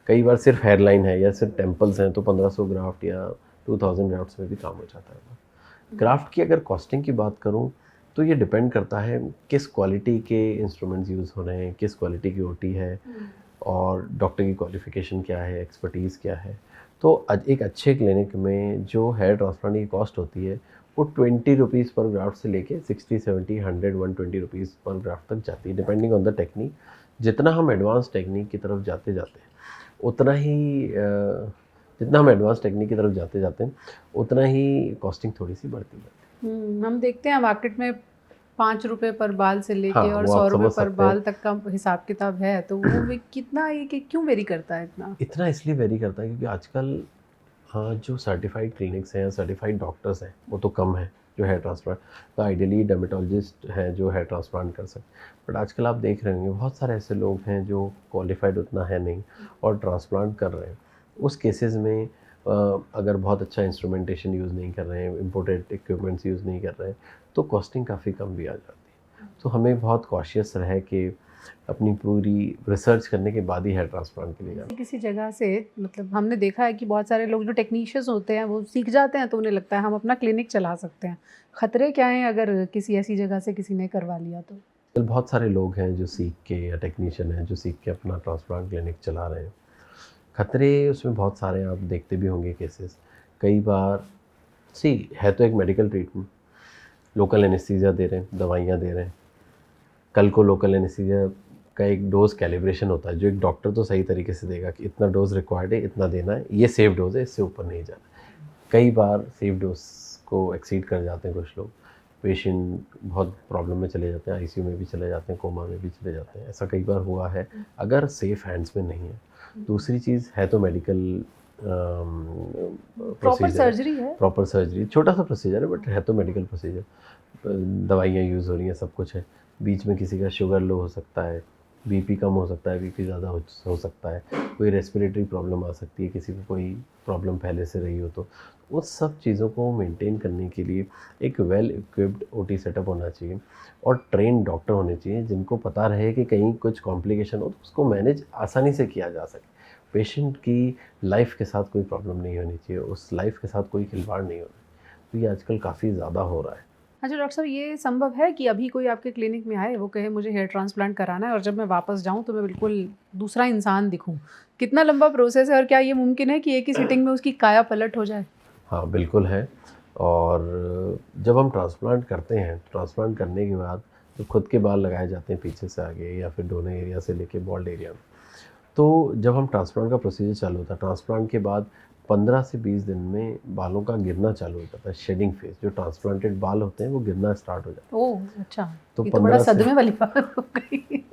कई बार सिर्फ हेयरलाइन है या सिर्फ टेम्पल्स हैं तो 1500 ग्राफ्ट या 2000 ग्राफ्ट्स में भी काम हो जाता है। ग्राफ्ट की अगर कॉस्टिंग की बात करूँ तो ये डिपेंड करता है किस क्वालिटी के इंस्ट्रूमेंट्स यूज़ हो रहे हैं, किस क्वालिटी की ओटी है, और डॉक्टर की क्वालिफ़िकेशन क्या है, एक्सपर्टीज़ क्या है। तो एक अच्छे क्लिनिक में जो हेयर ट्रांसप्लांट की कॉस्ट होती है वो 20 रुपीज़ पर ग्राफ्ट से लेके 60, 70, 100, 120 रुपीज़ पर ग्राफ्ट तक जाती है, डिपेंडिंग ऑन द टेक्निक। जितना हम एडवांस टेक्निक की तरफ जाते हैं उतना ही जितना हम एडवांस टेक्निक की तरफ जाते हैं उतना ही कॉस्टिंग थोड़ी सी बढ़ती जाती है। हम देखते हैं मार्केट में 5 रुपए पर बाल से लेके हाँ, और वो 100 आप रुपए समझ पर सकते बाल हैं। तक का हिसाब किताब है, तो वो कितना ये कि क्यों वेरी करता है इतना? इतना इसलिए वेरी करता है क्योंकि आजकल जो सर्टिफाइड क्लिनिक्स हैं, सर्टिफाइड डॉक्टर्स हैं, वो तो कम हैं जो हेयर ट्रांसप्लांट। तो आइडियली डर्मेटोलॉजिस्ट हैं जो हेयर ट्रांसप्लांट कर सकते। बट आजकल आप देख रहे होंगे बहुत सारे ऐसे लोग हैं जो क्वालिफाइड उतना है नहीं और ट्रांसप्लांट कर रहे हैं। उस केसेस में अगर बहुत अच्छा इंस्ट्रूमेंटेशन यूज़ नहीं कर रहे हैं, इम्पोर्टेड इक्विपमेंट्स यूज़ नहीं कर रहे हैं, तो कॉस्टिंग काफ़ी कम भी आ जाती है। तो हमें बहुत कॉशियस रहे कि अपनी पूरी रिसर्च करने के बाद ही हेयर ट्रांसप्लांट के लिए जाना। किसी जगह से, मतलब हमने देखा है कि बहुत सारे लोग जो टेक्नीशियंस होते हैं वो सीख जाते हैं तो उन्हें लगता है हम अपना क्लिनिक चला सकते हैं। खतरे क्या हैं अगर किसी ऐसी जगह से किसी ने करवा लिया तो? बहुत सारे लोग हैं जो सीख के, या टेक्नीशियन हैं जो सीख के अपना ट्रांसप्लांट क्लिनिक चला रहे हैं। खतरे उसमें बहुत सारे आप देखते भी होंगे केसेस। कई बार है तो एक मेडिकल ट्रीटमेंट, लोकल एनेस्थीसिया दे रहे हैं, दवाइयाँ दे रहे हैं। कल को लोकल एनेस्थीसिया का एक डोज कैलिब्रेशन होता है जो एक डॉक्टर तो सही तरीके से देगा कि इतना डोज रिक्वायर्ड है, इतना देना है, ये सेफ डोज है, इससे ऊपर नहीं जाना। कई बार सेफ डोज को एक्सीड कर जाते हैं कुछ लोग, पेशेंट बहुत प्रॉब्लम में चले जाते हैं, आईसीयू में भी चले जाते हैं, कोमा में भी चले जाते हैं। ऐसा कई बार हुआ है अगर सेफ हैंड्स में नहीं है। दूसरी चीज़ है तो मेडिकल प्रॉपर सर्जरी है, प्रॉपर सर्जरी, छोटा सा प्रोसीजर है बट है तो मेडिकल प्रोसीजर। दवाइयाँ यूज़ हो रही हैं, सब कुछ है। बीच में किसी का शुगर लो हो सकता है, बीपी कम हो सकता है, बीपी ज़्यादा हो सकता है, कोई रेस्पिरेटरी प्रॉब्लम आ सकती है, किसी को कोई प्रॉब्लम पहले से रही हो तो उस सब चीज़ों को मेंटेन करने के लिए एक वेल इक्विप्ड ओटी सेटअप होना चाहिए और ट्रेन डॉक्टर होने चाहिए जिनको पता रहे कि कहीं कुछ कॉम्प्लिकेशन हो तो उसको मैनेज आसानी से किया जा सके। पेशेंट की लाइफ के साथ कोई प्रॉब्लम नहीं होनी चाहिए, उस लाइफ के साथ कोई खिलवाड़ नहीं होना। तो ये आजकल काफ़ी ज़्यादा हो रहा है। अच्छा डॉक्टर साहब, ये संभव है कि अभी कोई आपके क्लिनिक में आए, वो कहे मुझे हेयर ट्रांसप्लांट कराना है और जब मैं वापस जाऊं तो मैं बिल्कुल दूसरा इंसान दिखूं? कितना लंबा प्रोसेस है और क्या ये मुमकिन है कि एक ही सिटिंग में उसकी काया पलट हो जाए? हाँ बिल्कुल है। और जब हम ट्रांसप्लांट करते हैं, ट्रांसप्लांट करने के बाद जो खुद के बाल लगाए जाते हैं पीछे से आगे या फिर दोनों एरिया से लेके बॉल्ड एरिया में, तो जब हम ट्रांसप्लांट का प्रोसीजर चालू होता है, ट्रांसप्लांट के बाद 15 से 20 दिन में बालों का गिरना चालू हो जाता है। शेडिंग फेज, जो ट्रांसप्लांटेड बाल होते हैं वो गिरना स्टार्ट हो जाता है। ओह अच्छा, तो ये तो बड़ा सदमे वाली बात हो गई।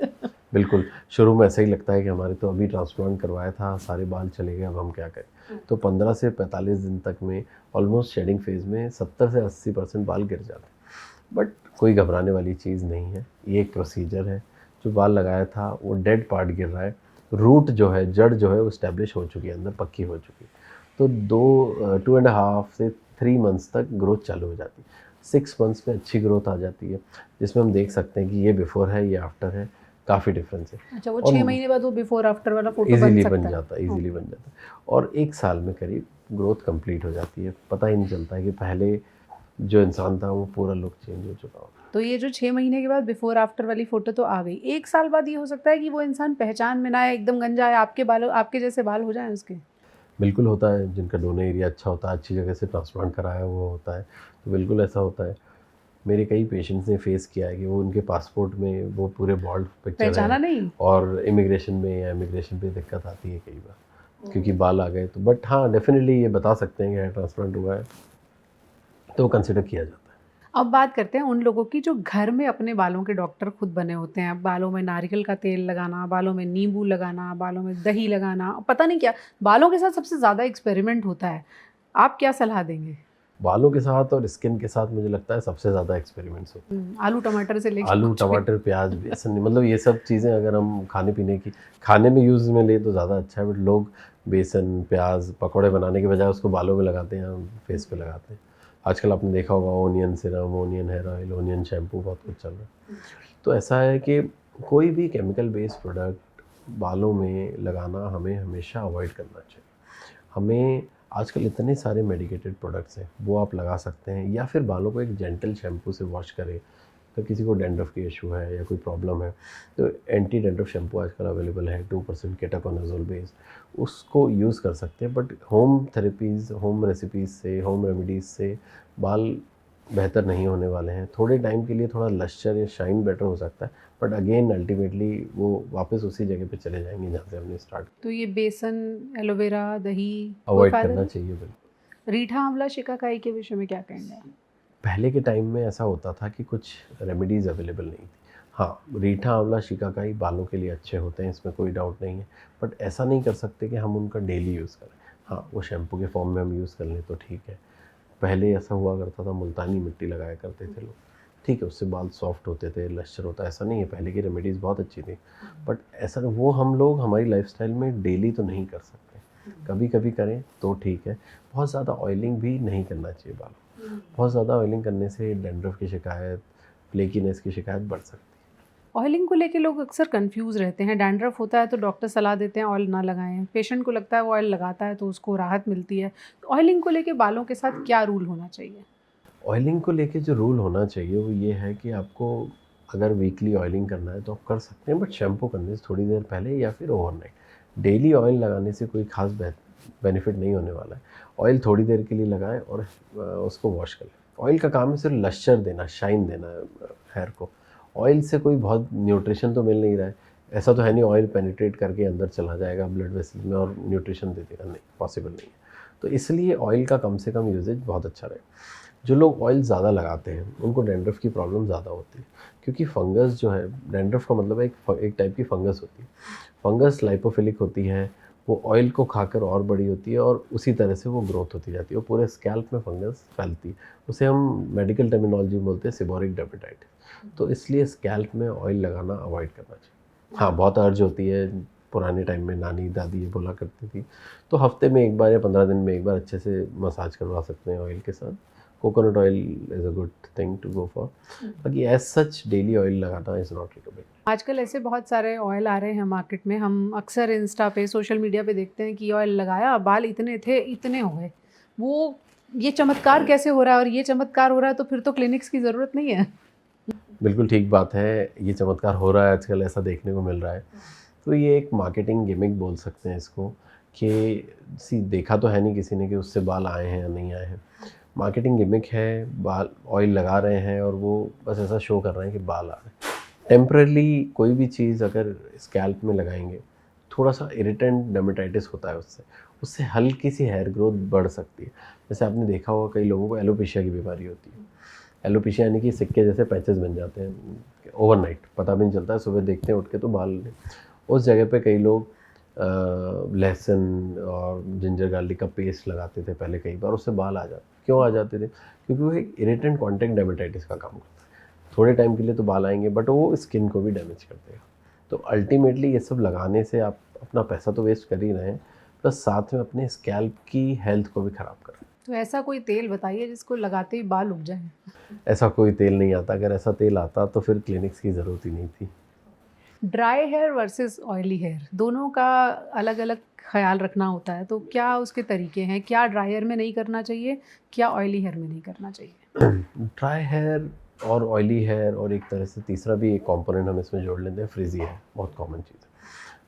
बिल्कुल, शुरू में ऐसा ही लगता है कि हमारे तो अभी ट्रांसप्लांट करवाया था, सारे बाल चले गए, अब हम क्या करें। तो 15 से 45 दिन तक में ऑलमोस्ट शेडिंग फेज में 70 से 80% बाल गिर जाते हैं। बट कोई घबराने वाली चीज़ नहीं है, ये एक प्रोसीजर है। जो बाल लगाया था वो डेड पार्ट गिर रहा है, रूट जो है, जड़ जो है वो इस्टेब्लिश हो चुकी है, अंदर पक्की हो चुकी है। तो 2.5 से 3 मंथ्स तक ग्रोथ चालू हो जाती है। 6 मंथ्स में अच्छी ग्रोथ आ जाती है जिसमें हम देख सकते हैं कि ये बिफोर है, ये आफ्टर है, काफ़ी डिफरेंस है। अच्छा, वो 6 महीने बाद वो बिफोर आफ्टर वाला फोटो इजीली बन बन सकता जाता है, इजीली बन जाता है। और 1 साल में करीब ग्रोथ कंप्लीट हो जाती है, पता ही नहीं चलता है कि पहले जो इंसान था वो पूरा लुक चेंज हो चुका हो। तो ये जो 6 महीने के बाद बिफोर आफ्टर वाली फ़ोटो तो आ गई, 1 साल बाद ये हो सकता है कि वो इंसान पहचान में ना आए, एकदम गंजा है, आपके बालों आपके जैसे बाल हो जाएँ उसके? बिल्कुल होता है, जिनका डोनर एरिया अच्छा होता है, अच्छी जगह से ट्रांसप्लांट कराया हुआ होता है, तो बिल्कुल ऐसा होता है। मेरे कई पेशेंट्स ने फेस किया है कि वो उनके पासपोर्ट में वो पूरे बाल्ड पिक्चर पहचाना है नहीं? और इमिग्रेशन पे दिक्कत आती है कई बार क्योंकि बाल आ गए तो। बट हाँ, डेफिनेटली ये बता सकते हैं कि हेयर ट्रांसप्लांट हुआ है, तो कंसिडर किया जाता है। अब बात करते हैं उन लोगों की जो घर में अपने बालों के डॉक्टर खुद बने होते हैं। बालों में नारियल का तेल लगाना, बालों में नींबू लगाना, बालों में दही लगाना, पता नहीं क्या, बालों के साथ सबसे ज़्यादा एक्सपेरिमेंट होता है। आप क्या सलाह देंगे? बालों के साथ और स्किन के साथ मुझे लगता है सबसे ज़्यादा एक्सपेरिमेंट्स होते हैं। आलू टमाटर से लेके आलू, कुछ भी। टमाटर, प्याज, बेसन, मतलब ये सब चीज़ें अगर हम खाने में यूज़ में लें तो ज़्यादा अच्छा है। बट लोग बेसन, प्याज, पकौड़े बनाने के बजाय उसको बालों में लगाते हैं, फेस पे लगाते हैं। आजकल आपने देखा होगा onion serum, onion hair oil, onion shampoo, बहुत कुछ चल रहा है। तो ऐसा है कि कोई भी केमिकल बेस्ड प्रोडक्ट बालों में लगाना हमें हमेशा अवॉइड करना चाहिए। हमें आजकल इतने सारे मेडिकेटेड प्रोडक्ट्स हैं, वो आप लगा सकते हैं, या फिर बालों को एक जेंटल शैम्पू से वॉश करें। तो किसी को डैंड्रफ की इशू है या कोई प्रॉब्लम है, तो एंटी डैंड्रफ शैम्पू आजकल अवेलेबल है 2% केटाकोनाजोल बेस्ड, उसको यूज़ कर सकते हैं। But home therapies, home recipes से, होम रेमेडीज़ से बाल बेहतर नहीं होने वाले हैं। थोड़े टाइम के लिए थोड़ा लश्चर या शाइन बेटर हो सकता है, बट अगेन अल्टीमेटली वो वापस उसी जगह पे चले जाएंगे जहाँ से हमने स्टार्ट तो ये बेसन, एलोवेरा, दही, कोई अवॉइड फ़ायदा करना नहीं? चाहिए। बिल्कुल। रीठा, आंवला, शिकाकाई के विषय में क्या कहेंगे आप? पहले के टाइम में ऐसा होता था कि कुछ रेमेडीज़ अवेलेबल नहीं थी। हाँ, रीठा, आंवला, शिकाकाई बालों के लिए अच्छे होते हैं, इसमें कोई डाउट नहीं है। बट ऐसा नहीं कर सकते कि हम उनका डेली यूज़ करें। हाँ, वो शैम्पू के फॉर्म में हम यूज़ कर लें तो ठीक है। पहले ऐसा हुआ करता था, मुल्तानी मिट्टी लगाया करते थे लोग, ठीक है, उससे बाल सॉफ्ट होते थे, लश्चर होता, ऐसा नहीं है। पहले की रेमेडीज़ बहुत अच्छी थी, बट ऐसा वो हम लोग हमारी लाइफ़स्टाइल में डेली तो नहीं कर सकते। कभी कभी करें तो ठीक है। बहुत ज़्यादा ऑयलिंग भी नहीं करना चाहिए बालों। बहुत ज़्यादा ऑयलिंग करने से डैंड्रफ की शिकायत, फ्लेकीनेस की शिकायत बढ़ सकती है। ऑयलिंग को लेके लोग अक्सर कंफ्यूज रहते हैं। डैंड्रफ होता है तो डॉक्टर सलाह देते हैं ऑयल ना लगाएं। पेशेंट को लगता है वो ऑयल लगाता है तो उसको राहत मिलती है। तो ऑयलिंग को लेके बालों के साथ क्या रूल होना चाहिए? ऑयलिंग को लेके जो रूल होना चाहिए वो ये है कि आपको अगर वीकली ऑयलिंग करना है तो आप कर सकते हैं, बट शैम्पू करने से थोड़ी देर पहले या फिर ओवरनाइट। डेली ऑयल लगाने से कोई खास बेनिफिट नहीं होने वाला है। ऑयल थोड़ी देर के लिए लगाएं और उसको वॉश कर लें। ऑयल का काम है सिर्फ लश्चर देना, शाइन देना हेयर को। ऑयल से कोई बहुत न्यूट्रिशन तो मिल नहीं रहा है। ऐसा तो है नहीं ऑयल पेनिट्रेट करके अंदर चला जाएगा ब्लड वेसल में और न्यूट्रिशन दे देगा, नहीं, पॉसिबल नहीं है। तो इसलिए ऑयल का कम से कम यूजेज बहुत अच्छा रहे। जो लोग ऑयल ज़्यादा लगाते हैं उनको डैंड्रफ की प्रॉब्लम ज़्यादा होती है, क्योंकि फंगस जो है, डैंड्रफ का मतलब है एक टाइप की फंगस होती है। फंगस लाइपोफिलिक होती है, वो ऑयल को खाकर और बड़ी होती है और उसी तरह से वो ग्रोथ होती जाती है और पूरे स्कैल्प में फंगस फैलती है। उसे हम मेडिकल टर्मिनोलॉजी में बोलते हैं सेबोरिक डर्मेटाइटिस। तो इसलिए स्कैल्प में ऑयल लगाना अवॉइड करना चाहिए। हाँ, बहुत अर्ज होती है, पुराने टाइम में नानी दादी ये बोला करती थी, तो हफ्ते में एक बार या 15 दिन में एक बार अच्छे से मसाज करवा सकते हैं ऑयल के साथ। Coconut oil is a good thing to go for, बाकी एज सच डेली ऑयल लगाना इज़ नॉट रिकमेंडेड। आजकल ऐसे बहुत सारे ऑयल आ रहे हैं मार्केट में। हम अक्सर इंस्टा पे, सोशल मीडिया पे देखते हैं कि ऑयल लगाया, बाल इतने थे, इतने हो गए। वो ये चमत्कार कैसे हो रहा है? और ये चमत्कार हो रहा है तो फिर तो क्लिनिक्स की ज़रूरत नहीं है। बिल्कुल ठीक बात है, ये चमत्कार हो रहा है आजकल, ऐसा देखने को मिल रहा है। तो ये एक मार्केटिंग गिमिक बोल सकते हैं इसको, कि देखा तो है नहीं किसी ने कि उससे बाल आए हैं या नहीं आए हैं। मार्केटिंग गिमिक है, बाल ऑयल लगा रहे हैं और वो बस ऐसा शो कर रहे हैं कि बाल आ रहे हैं। टेम्परली कोई भी चीज़ अगर स्कैल्प में लगाएंगे, थोड़ा सा इरिटेंट डर्मेटाइटिस होता है उससे, उससे हल्की सी हेयर ग्रोथ बढ़ सकती है। जैसे आपने देखा होगा कई लोगों को एलोपेशिया की बीमारी होती है। एलोपेशिया यानी कि सिक्के जैसे पैचेस बन जाते हैं ओवरनाइट, पता भी नहीं चलता है, सुबह देखते हैं उठ के तो बाल नहीं। उस जगह पे कई लोग लहसुन और जिंजर गार्लिक का पेस्ट लगाते थे पहले कई बार, उससे बाल आ जाते। क्यों आ जाते थे? क्योंकि वो एक इरिटेंट कॉन्टैक्ट डर्मेटाइटिस का काम करता है। थोड़े टाइम के लिए तो बाल आएंगे, बट वो स्किन को भी डैमेज कर देगा। तो अल्टीमेटली ये सब लगाने से आप अपना पैसा तो वेस्ट कर ही रहे हैं, प्लस साथ में अपने स्कैल्प की हेल्थ को भी ख़राब कर रहे हैं। तो ऐसा कोई तेल बताइए जिसको लगाते ही बाल उग जाएँ। ऐसा कोई तेल नहीं आता। अगर ऐसा तेल आता तो फिर क्लिनिक्स की ज़रूरत ही नहीं थी। Dry hair versus oily hair दोनों का अलग अलग ख्याल रखना होता है, तो क्या उसके तरीके हैं? क्या ड्राई हेयर में नहीं करना चाहिए, क्या ऑयली हेयर में नहीं करना चाहिए? ड्राई हेयर और ऑयली हेयर और एक तरह से तीसरा भी एक कंपोनेंट हम इसमें जोड़ लेते हैं, फ्रिजी हेयर, बहुत कॉमन चीज़ है।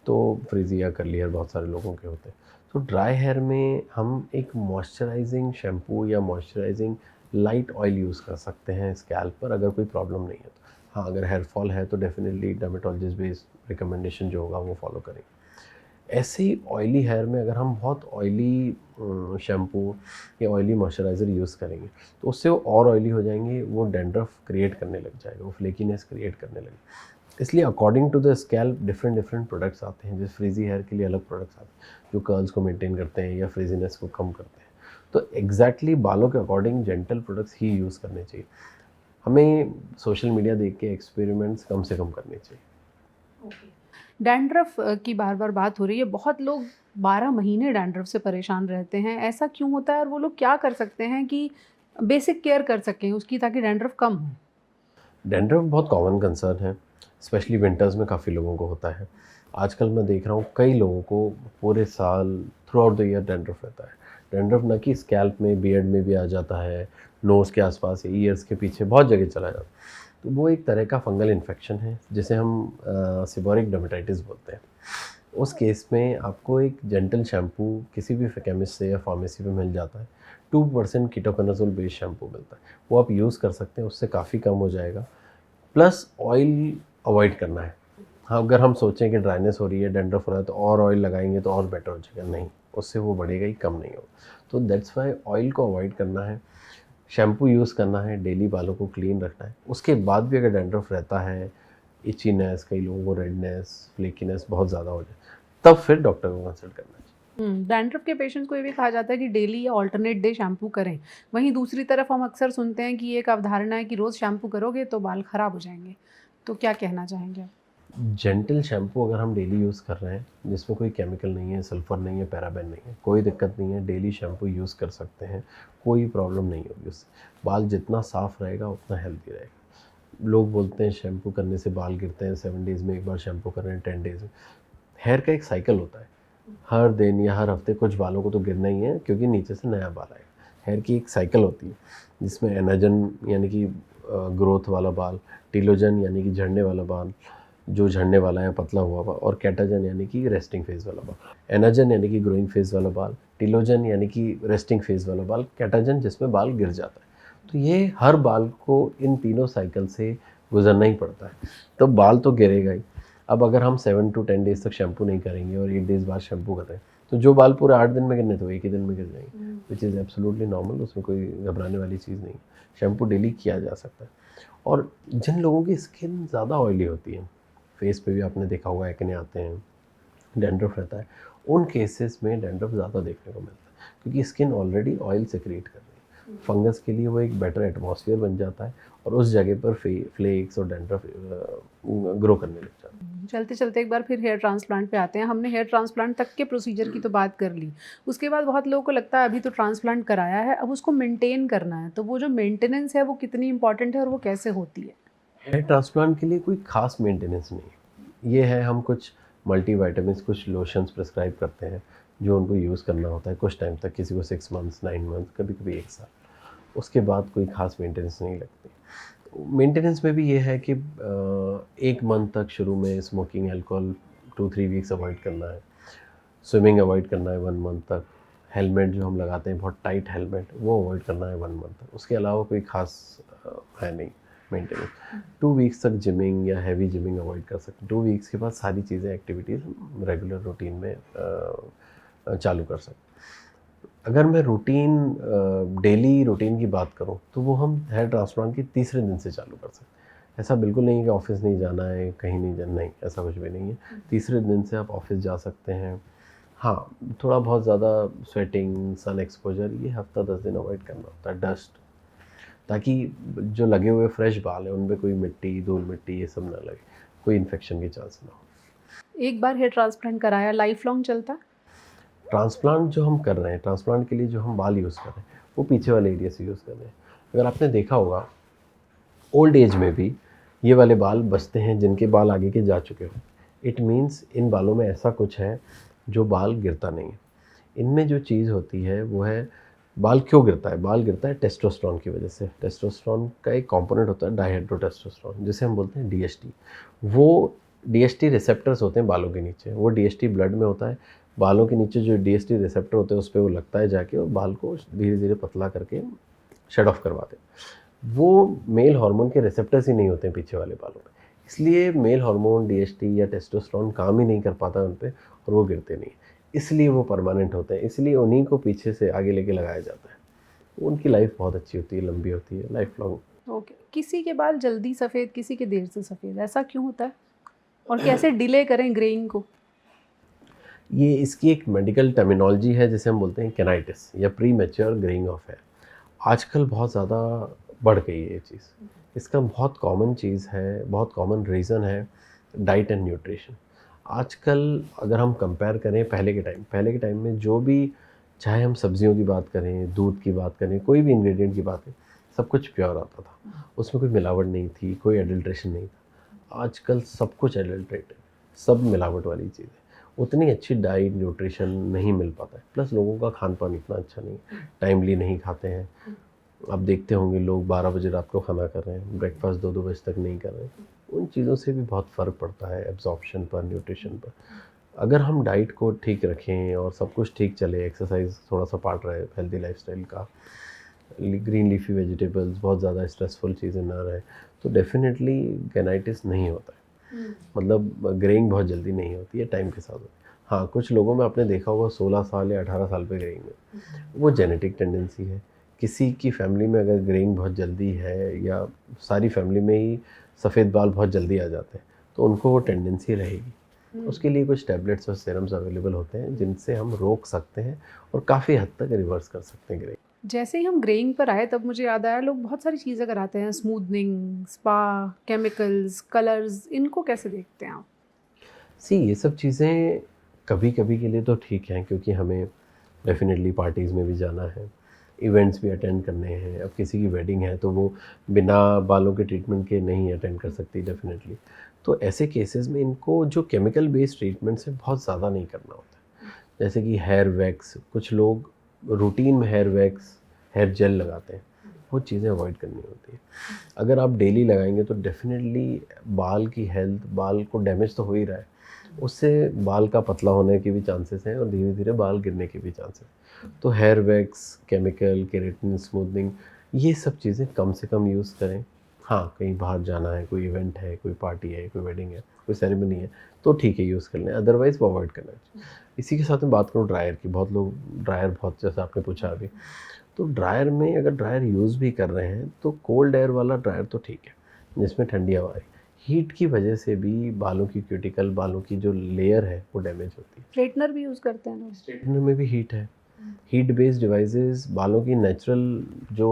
तो फ्रिजी या कर्ली हेयर बहुत सारे लोगों के होते हैं। तो ड्राई हेयर में हम एक मॉइस्चराइजिंग शैम्पू या मॉइस्चराइजिंग लाइट ऑयल यूज़ कर सकते हैं स्कैल्प पर, अगर कोई प्रॉब्लम नहीं है तो। हाँ, अगर हेयर फॉल है तो डेफिनेटली डर्मेटोलॉजिस्ट बेस्ड रिकमेंडेशन जो होगा वो फॉलो करेंगे। ऐसे ही ऑयली हेयर में अगर हम बहुत ऑयली शैम्पू या ऑयली मॉइस्चराइज़र यूज़ करेंगे तो उससे वो और ऑयली हो जाएंगे, वो डैंड्रफ क्रिएट करने लग जाएगा, वो फ्लेकीनेस क्रिएट करने लगेगा। इसलिए according to the scalp different different products आते हैं। जैसे फ्रीजी हेयर के लिए अलग प्रोडक्ट्स आते हैं जो कर्ल्स को मेंटेन करते हैं या फ्रीजीनेस को कम करते हैं। तो एग्जैक्टली बालों के अकॉर्डिंग जेंटल प्रोडक्ट्स ही यूज़ करने चाहिए। हमें सोशल मीडिया देख के एक्सपेरिमेंट्स कम से कम करने चाहिए। डैंड्रफ की बार बार बात हो रही है, बहुत लोग 12 महीने डैंड्रफ से परेशान रहते हैं, ऐसा क्यों होता है और वो लोग क्या कर सकते हैं कि बेसिक केयर कर सकें उसकी, ताकि डैंड्रफ कम हो? डैंड्रफ बहुत कॉमन कंसर्न है, स्पेशली विंटर्स में काफ़ी लोगों को होता है। आजकल मैं देख रहा हूँ कई लोगों को पूरे साल through out the year dandruff रहता है। डैंड्रफ न कि स्कैल्प में, बियर्ड में भी आ जाता है, नोज़ के आसपास, ईयर्स के पीछे बहुत जगह चला जाता है। तो वो एक तरह का फंगल इन्फेक्शन है जिसे हम सीबोरिक डर्मेटाइटिस बोलते हैं। उस केस में आपको एक जेंटल शैम्पू किसी भी केमिस्ट से या फार्मेसी में मिल जाता है। 2% कीटोकोनाजोल बेस्ड शैम्पू मिलता है, वो आप यूज़ कर सकते हैं, उससे काफ़ी कम हो जाएगा। प्लस ऑयल अवॉइड करना है। हाँ, अगर हम सोचें कि ड्राइनेस हो रही है, डैंड्रफ हो रहा है तो और ऑयल लगाएंगे तो और बेटर हो जाएगा, नहीं, उससे वो बढ़ेगा ही, कम नहीं होगा। तो दैट्स वाई ऑयल को अवॉइड करना है, शैम्पू यूज़ करना है, डेली बालों को क्लीन रखना है। उसके बाद भी अगर डैंड्रफ रहता है, इचीनेस, कई लोगों को रेडनेस, फ्लेकीनेस बहुत ज़्यादा हो जाए, तब फिर डॉक्टर को कंसल्ट करना चाहिए। डैंड्रफ के पेशेंट्स को ये भी कहा जाता है कि डेली या ऑल्टरनेट डे शैम्पू करें। वहीं दूसरी तरफ हम अक्सर सुनते हैं कि ये एक अवधारणा है कि रोज़ शैम्पू करोगे तो बाल ख़राब हो जाएंगे, तो क्या कहना चाहेंगे आप? जेंटल शैम्पू अगर हम डेली यूज़ कर रहे हैं, जिसमें कोई केमिकल नहीं है, सल्फ़र नहीं है, पैराबेन नहीं है, कोई दिक्कत नहीं है, डेली शैम्पू यूज़ कर सकते हैं, कोई प्रॉब्लम नहीं होगी उससे। बाल जितना साफ़ रहेगा उतना हेल्दी रहेगा। लोग बोलते हैं शैम्पू करने से बाल गिरते हैं, 7 डेज़ में एक बार शैम्पू कर रहे हैं, 10 डेज़ में। हेयर का एक साइकिल होता है, हर दिन या हर हफ्ते कुछ बालों को तो गिरना ही है, क्योंकि नीचे से नया बाल आएगा। हेयर की एक साइकिल होती है जिसमें एनाजन यानी कि ग्रोथ वाला बाल, टीलोजन यानी कि झड़ने वाला बाल, जो झड़ने वाला है पतला हुआ बाल, और कैटाजन यानी कि रेस्टिंग फेज़ वाला बाल। एनाजन यानी कि ग्रोइंग फेज़ वाला बाल, टीलोजन यानी कि रेस्टिंग फेज़ वाला बाल, कैटाजन जिसमें बाल गिर जाता है। तो ये हर बाल को इन तीनों साइकिल से गुजरना ही पड़ता है, तो बाल तो गिरेगा ही। अब अगर हम 7 to 10 डेज़ तक शैम्पू नहीं करेंगे और 8 डेज़ बाद शैम्पू कर रहे हैं, तो जो बाल पूरे 8 दिन में गिरने तो एक ही दिन में गिर जाएंगे, विच इज़ एब्सोल्युटली नॉर्मल, उसमें कोई घबराने वाली चीज़ नहीं है। शैम्पू डेली किया जा सकता है। और जिन लोगों की स्किन ज़्यादा ऑयली होती है, फेस पे भी आपने देखा होगा एक्ने आते हैं, डैंड्रफ रहता है, उन केसेस में डैंड्रफ ज़्यादा देखने को मिलता है, क्योंकि स्किन ऑलरेडी ऑयल सेक्रेट कर रही है। फंगस के लिए वो एक बेटर एटमॉस्फेयर बन जाता है और उस जगह पर फ्लेक्स और डैंड्रफ ग्रो करने लग जाता है। चलते चलते एक बार फिर हेयर ट्रांसप्लांट पे आते हैं। हमने हेयर ट्रांसप्लांट तक के प्रोसीजर की तो बात कर ली, उसके बाद बहुत लोगों को लगता है अभी तो ट्रांसप्लांट कराया है, अब उसको मेंटेन करना है, तो वो जो मेंटेनेंस है वो कितनी इंपॉर्टेंट है और वो कैसे होती है? हेयर ट्रांसप्लांट के लिए कोई खास मेंटेनेंस नहीं है। ये है, हम कुछ मल्टीविटामिन्स, कुछ लोशंस प्रिस्क्राइब करते हैं जो उनको यूज़ करना होता है कुछ टाइम तक, किसी को 6 मंथ्स, 9 मंथ्स, कभी कभी 1 साल। उसके बाद कोई खास मेंटेनेंस नहीं लगती। मेंटेनेंस में भी ये है कि 1 मंथ तक शुरू में स्मोकिंग, अल्कोहल 2-3 वीक्स अवॉइड करना है, स्विमिंग अवॉइड करना है 1 मंथ तक, हेलमेट जो हम लगाते हैं बहुत टाइट हेलमेट, वो अवॉइड करना है 1 मंथ तक। उसके अलावा कोई खास है नहीं मेंटेनेंस। 2 वीक्स तक जिमिंग या हैवी जिमिंग अवॉइड कर सकते हैं। 2 वीक्स के बाद सारी चीज़ें, एक्टिविटीज़ रेगुलर रूटीन में चालू कर सकते हैं। अगर मैं डेली रूटीन की बात करूं तो वो हम हेयर ट्रांसप्लांट के तीसरे दिन से चालू कर सकते हैं। ऐसा बिल्कुल नहीं है कि ऑफिस नहीं जाना है, कहीं नहीं जाना, नहीं, ऐसा कुछ भी नहीं है। तीसरे दिन से आप ऑफिस जा सकते हैं। हाँ, थोड़ा बहुत ज़्यादा स्वेटिंग, सन एक्सपोजर, ये हफ्ता 10 दिन अवॉइड करना होता है। डस्ट, ताकि जो लगे हुए फ्रेश बाल हैं उनमें कोई मिट्टी, धूल मिट्टी ये सब ना लगे, कोई इन्फेक्शन के चांस ना हो। एक बार हेयर ट्रांसप्लांट कराया लाइफ लॉन्ग चलता? ट्रांसप्लांट जो हम कर रहे हैं, ट्रांसप्लांट के लिए जो हम बाल यूज़ कर रहे हैं वो पीछे वाले एरिया से यूज़ कर रहे हैं। अगर आपने देखा होगा ओल्ड एज में भी ये वाले बाल बचते हैं जिनके बाल आगे के जा चुके हो। इट मीन्स इन बालों में ऐसा कुछ है जो बाल गिरता नहीं है। इनमें जो चीज़ होती है वो है, बाल क्यों गिरता है? बाल गिरता है टेस्टोस्टेरोन की वजह से। टेस्टोस्टेरोन का एक कंपोनेंट होता है डाइहाइड्रोटेस्टोस्टेरोन, जिसे हम बोलते हैं डीएचटी। वो डीएचटी रिसेप्टर्स होते हैं बालों के नीचे, वो डीएचटी ब्लड में होता है। बालों के नीचे जो डीएचटी रिसेप्टर होते हैं उस पर वो लगता है जाके, और बाल को धीरे धीरे पतला करके शेड ऑफ करवाते हैं। वो मेल हार्मोन के रिसेप्टर्स ही नहीं होते हैं पीछे वाले बालों में, इसलिए मेल हार्मोन डीएचटी या टेस्टोस्टेरोन काम ही नहीं कर पाता उन पे, और वो गिरते नहीं, इसलिए वो परमानेंट होते हैं। इसलिए उन्हीं को पीछे से आगे लेके लगाया जाता है। उनकी लाइफ बहुत अच्छी होती है, लंबी होती है, लाइफ लॉन्ग। ओके, किसी के बाल जल्दी सफ़ेद, किसी के देर से सफ़ेद, ऐसा क्यों होता है? और कैसे डिले करें ग्रेइंग को? ये इसकी एक मेडिकल टर्मिनोलॉजी है जिसे हम बोलते हैं केनाइटिस या premature greying of hair. आजकल बहुत ज़्यादा बढ़ गई है ये चीज़। इसका बहुत कॉमन चीज़ है, बहुत कॉमन रीज़न है डाइट एंड न्यूट्रिशन। आजकल अगर हम कंपेयर करें पहले के टाइम में जो भी, चाहे हम सब्जियों की बात करें, दूध की बात करें, कोई भी इंग्रेडिएंट की बात करें, सब कुछ प्योर आता था। उसमें कोई मिलावट नहीं थी, कोई एडल्ट्रेशन नहीं था। आजकल सब कुछ एडल्ट्रेटेड, सब मिलावट वाली चीज़ है। उतनी अच्छी डाइट न्यूट्रिशन नहीं मिल पाता है। प्लस लोगों का खान पान इतना अच्छा नहीं, टाइमली नहीं खाते हैं। आप देखते होंगे लोग 12 बजे रात को खाना कर रहे हैं, ब्रेकफास्ट 2-2 बजे तक नहीं कर रहे हैं। उन चीज़ों से भी बहुत फ़र्क पड़ता है एब्जॉर्प्शन पर, न्यूट्रिशन पर। अगर हम डाइट को ठीक रखें और सब कुछ ठीक चले, एक्सरसाइज थोड़ा सा पार्ट रहे हेल्दी लाइफस्टाइल का, ग्रीन लीफी वेजिटेबल्स, बहुत ज़्यादा स्ट्रेसफुल चीज़ें ना रहे, तो डेफिनेटली गेनाइटिस नहीं होता है। मतलब ग्रेइंग बहुत जल्दी नहीं होती है, टाइम के साथ होती है। हाँ, कुछ लोगों में आपने देखा होगा 16 साल या 18 साल पे ग्रेइंग है, वो जेनेटिक टेंडेंसी है। किसी की फैमिली में अगर ग्रेइंग बहुत जल्दी है, या सारी फैमिली में ही सफ़ेद बाल बहुत जल्दी आ जाते हैं, तो उनको वो टेंडेंसी रहेगी। उसके लिए कुछ टैबलेट्स और सीरम्स अवेलेबल होते हैं जिनसे हम रोक सकते हैं और काफ़ी हद तक रिवर्स कर सकते हैं ग्रेइंग। जैसे ही हम ग्रेइंग पर आए तब मुझे याद आया, लोग बहुत सारी चीज़ें कराते हैं, स्मूथनिंग, स्पा, केमिकल्स, कलर्स, इनको कैसे देखते हैं आप? ये सब चीज़ें कभी कभी के लिए तो ठीक हैं, क्योंकि हमें डेफिनेटली पार्टीज़ में भी जाना है, इवेंट्स भी अटेंड करने हैं। अब किसी की वेडिंग है तो वो बिना बालों के ट्रीटमेंट के नहीं अटेंड कर सकती डेफिनेटली। तो ऐसे केसेस में इनको जो केमिकल बेस्ड ट्रीटमेंट से बहुत ज़्यादा नहीं करना होता है। जैसे कि हेयर वैक्स, कुछ लोग रूटीन में हेयर वैक्स, हेयर जेल लगाते हैं, वो चीज़ें अवॉइड करनी होती है। अगर आप डेली लगाएंगे तो डेफिनेटली बाल की हेल्थ, बाल को डैमेज तो हो ही रहा है, उससे बाल का पतला होने के भी चांसेस हैं और धीरे धीरे बाल गिरने के भी चांसेस हैं। तो hair wax, chemical, keratin, smoothening, ये सब चीज़ें कम से कम यूज़ करें। हाँ, कहीं बाहर जाना है, कोई इवेंट है, कोई पार्टी है, कोई वेडिंग है, कोई सेरेमनी है, तो ठीक है यूज़ कर लें, अदरवाइज़ वो अवॉइड करना चाहिए। इसी के साथ में बात करूँ ड्रायर की, बहुत लोग ड्रायर, बहुत जैसा आपने पूछा अभी, तो ड्रायर में अगर ड्रायर यूज़ भी कर रहे हैं तो कोल्ड एयर वाला ड्रायर तो ठीक है, जिसमें ठंडी हवा है। हीट की वजह से भी बालों की क्यूटिकल, बालों की जो लेयर है वो डैमेज होती है। स्ट्रेटनर भी यूज़ करते हैं लोग। स्ट्रेटनर में भी हीट है। हीट बेस्ड डिवाइसेस बालों की नेचुरल जो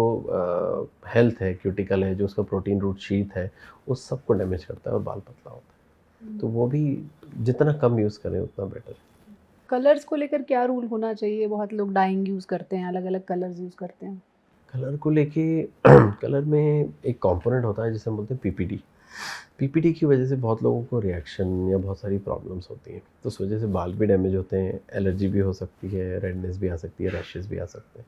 हेल्थ है, क्यूटिकल है, जो उसका प्रोटीन रूट शीथ है, उस सब को डैमेज करता है और बाल पतला होता है। तो वो भी जितना कम यूज़ करें उतना बेटर है। कलर्स को लेकर क्या रूल होना चाहिए? बहुत लोग डाइंग यूज़ करते हैं, अलग अलग कलर्स यूज़ करते हैं। कलर को लेके कलर में एक कंपोनेंट होता है जिसे हम बोलते हैं पीपीडी। पीपीडी की वजह से बहुत लोगों को रिएक्शन या बहुत सारी प्रॉब्लम्स होती हैं, तो उस वजह से बाल भी डैमेज होते हैं, एलर्जी भी हो सकती है, रेडनेस भी आ सकती है, रैशेस भी आ सकते हैं।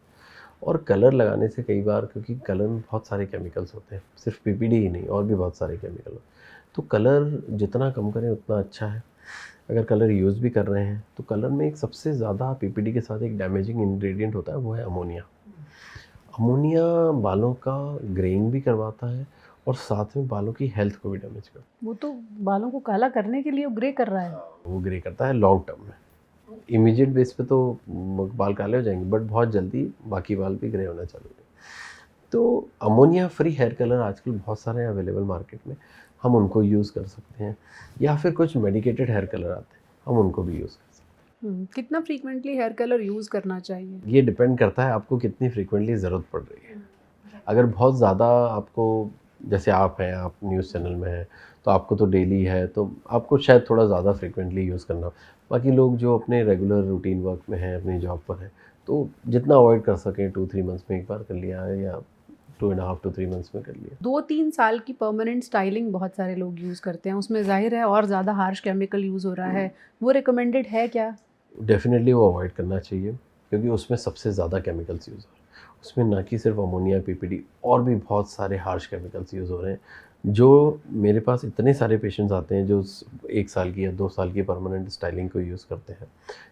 और कलर लगाने से कई बार, क्योंकि कलर में बहुत सारे केमिकल्स होते हैं, सिर्फ पीपीडी ही नहीं, और भी बहुत सारे केमिकल होते हैं, तो कलर जितना कम करें उतना अच्छा है। अगर कलर यूज़ भी कर रहे हैं तो कलर में एक सबसे ज़्यादा पीपीडी के साथ एक डैमेजिंग इंग्रेडिएंट होता है, वो है अमोनिया। अमोनिया बालों का ग्रेइंग भी करवाता है और साथ में बालों की हेल्थ को भी डैमेज करता है। वो तो बालों को काला करने के लिए ग्रे कर रहा है। वो ग्रे करता है लॉन्ग टर्म में। इमीडिएट बेस पे तो बाल काले हो जाएंगे, बट बहुत जल्दी बाकी बाल भी ग्रे होना चालू हो। तो अमोनिया फ्री हेयर कलर आजकल बहुत सारे अवेलेबल मार्केट में, हम उनको यूज़ कर सकते हैं, या फिर कुछ मेडिकेटेड हेयर कलर आते हैं, हम उनको भी यूज़ कर सकते हैं। कितना फ्रीक्वेंटली हेयर कलर यूज़ करना चाहिए? ये डिपेंड करता है आपको कितनी फ्रीक्वेंटली ज़रूरत पड़ रही है। अगर बहुत ज़्यादा आपको, जैसे आप हैं, आप न्यूज़ चैनल में हैं, तो आपको तो डेली है, तो आपको शायद थोड़ा ज़्यादा फ्रीक्वेंटली यूज़ करना। बाकी लोग जो अपने रेगुलर रूटीन वर्क में हैं, अपनी जॉब पर हैं, तो जितना अवॉइड कर सकें 2-3 मंथ्स में एक बार कर लिया है, या 2.5 to 3 मंथ्स में कर लिया। 2-3 साल की परमानेंट स्टाइलिंग बहुत सारे लोग यूज़ करते हैं, उसमें जाहिर है और ज़्यादा हार्श केमिकल यूज़ हो रहा है, वो रिकमेंडेड है क्या? डेफिनेटली वो अवॉइड करना चाहिए, क्योंकि उसमें सबसे ज़्यादा केमिकल्स यूज़ हो रहे हैं। उसमें ना कि सिर्फ अमोनिया, पीपीडी, और भी बहुत सारे हार्श केमिकल्स यूज़ हो रहे हैं। जो मेरे पास इतने सारे पेशेंट्स आते हैं जो 1 साल की या 2 साल की परमानेंट स्टाइलिंग को यूज़ करते हैं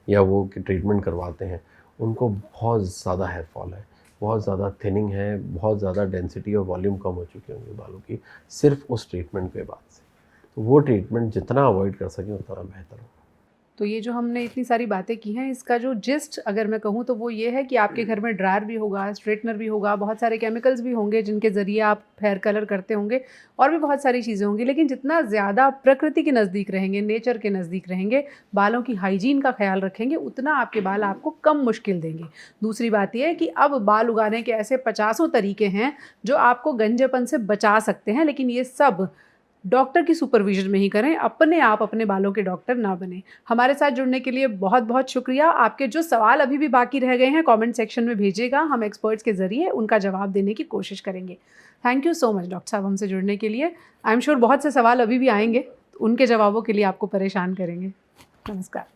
या वो ट्रीटमेंट करवाते हैं, उनको बहुत ज़्यादा हेयर फॉल है, बहुत ज़्यादा थिनिंग है, बहुत ज़्यादा डेंसिटी और वॉल्यूम कम हो चुकी होंगी बालों की, सिर्फ उस ट्रीटमेंट के बाद से। तो वो ट्रीटमेंट जितना अवॉइड कर सकें उतना बेहतर हो। तो ये जो हमने इतनी सारी बातें की हैं, इसका जो जिस्ट अगर मैं कहूँ तो वो ये है कि आपके घर में ड्रायर भी होगा, स्ट्रेटनर भी होगा, बहुत सारे केमिकल्स भी होंगे जिनके ज़रिए आप हेयर कलर करते होंगे, और भी बहुत सारी चीज़ें होंगी। लेकिन जितना ज़्यादा प्रकृति के नज़दीक रहेंगे, नेचर के नज़दीक रहेंगे, बालों की हाइजीन का ख्याल रखेंगे, उतना आपके बाल आपको कम मुश्किल देंगे। दूसरी बात ये है कि अब बाल उगाने के ऐसे पचासों तरीके हैं जो आपको गंजेपन से बचा सकते हैं, लेकिन ये सब डॉक्टर की सुपरविजन में ही करें, अपने आप अपने बालों के डॉक्टर ना बने। हमारे साथ जुड़ने के लिए बहुत बहुत शुक्रिया। आपके जो सवाल अभी भी बाकी रह गए हैं कमेंट सेक्शन में भेजिएगा, हम एक्सपर्ट्स के ज़रिए उनका जवाब देने की कोशिश करेंगे। Thank you so much doctor साहब हमसे जुड़ने के लिए। आई एम श्योर बहुत से सवाल अभी भी आएंगे, उनके जवाबों के लिए आपको परेशान करेंगे। नमस्कार।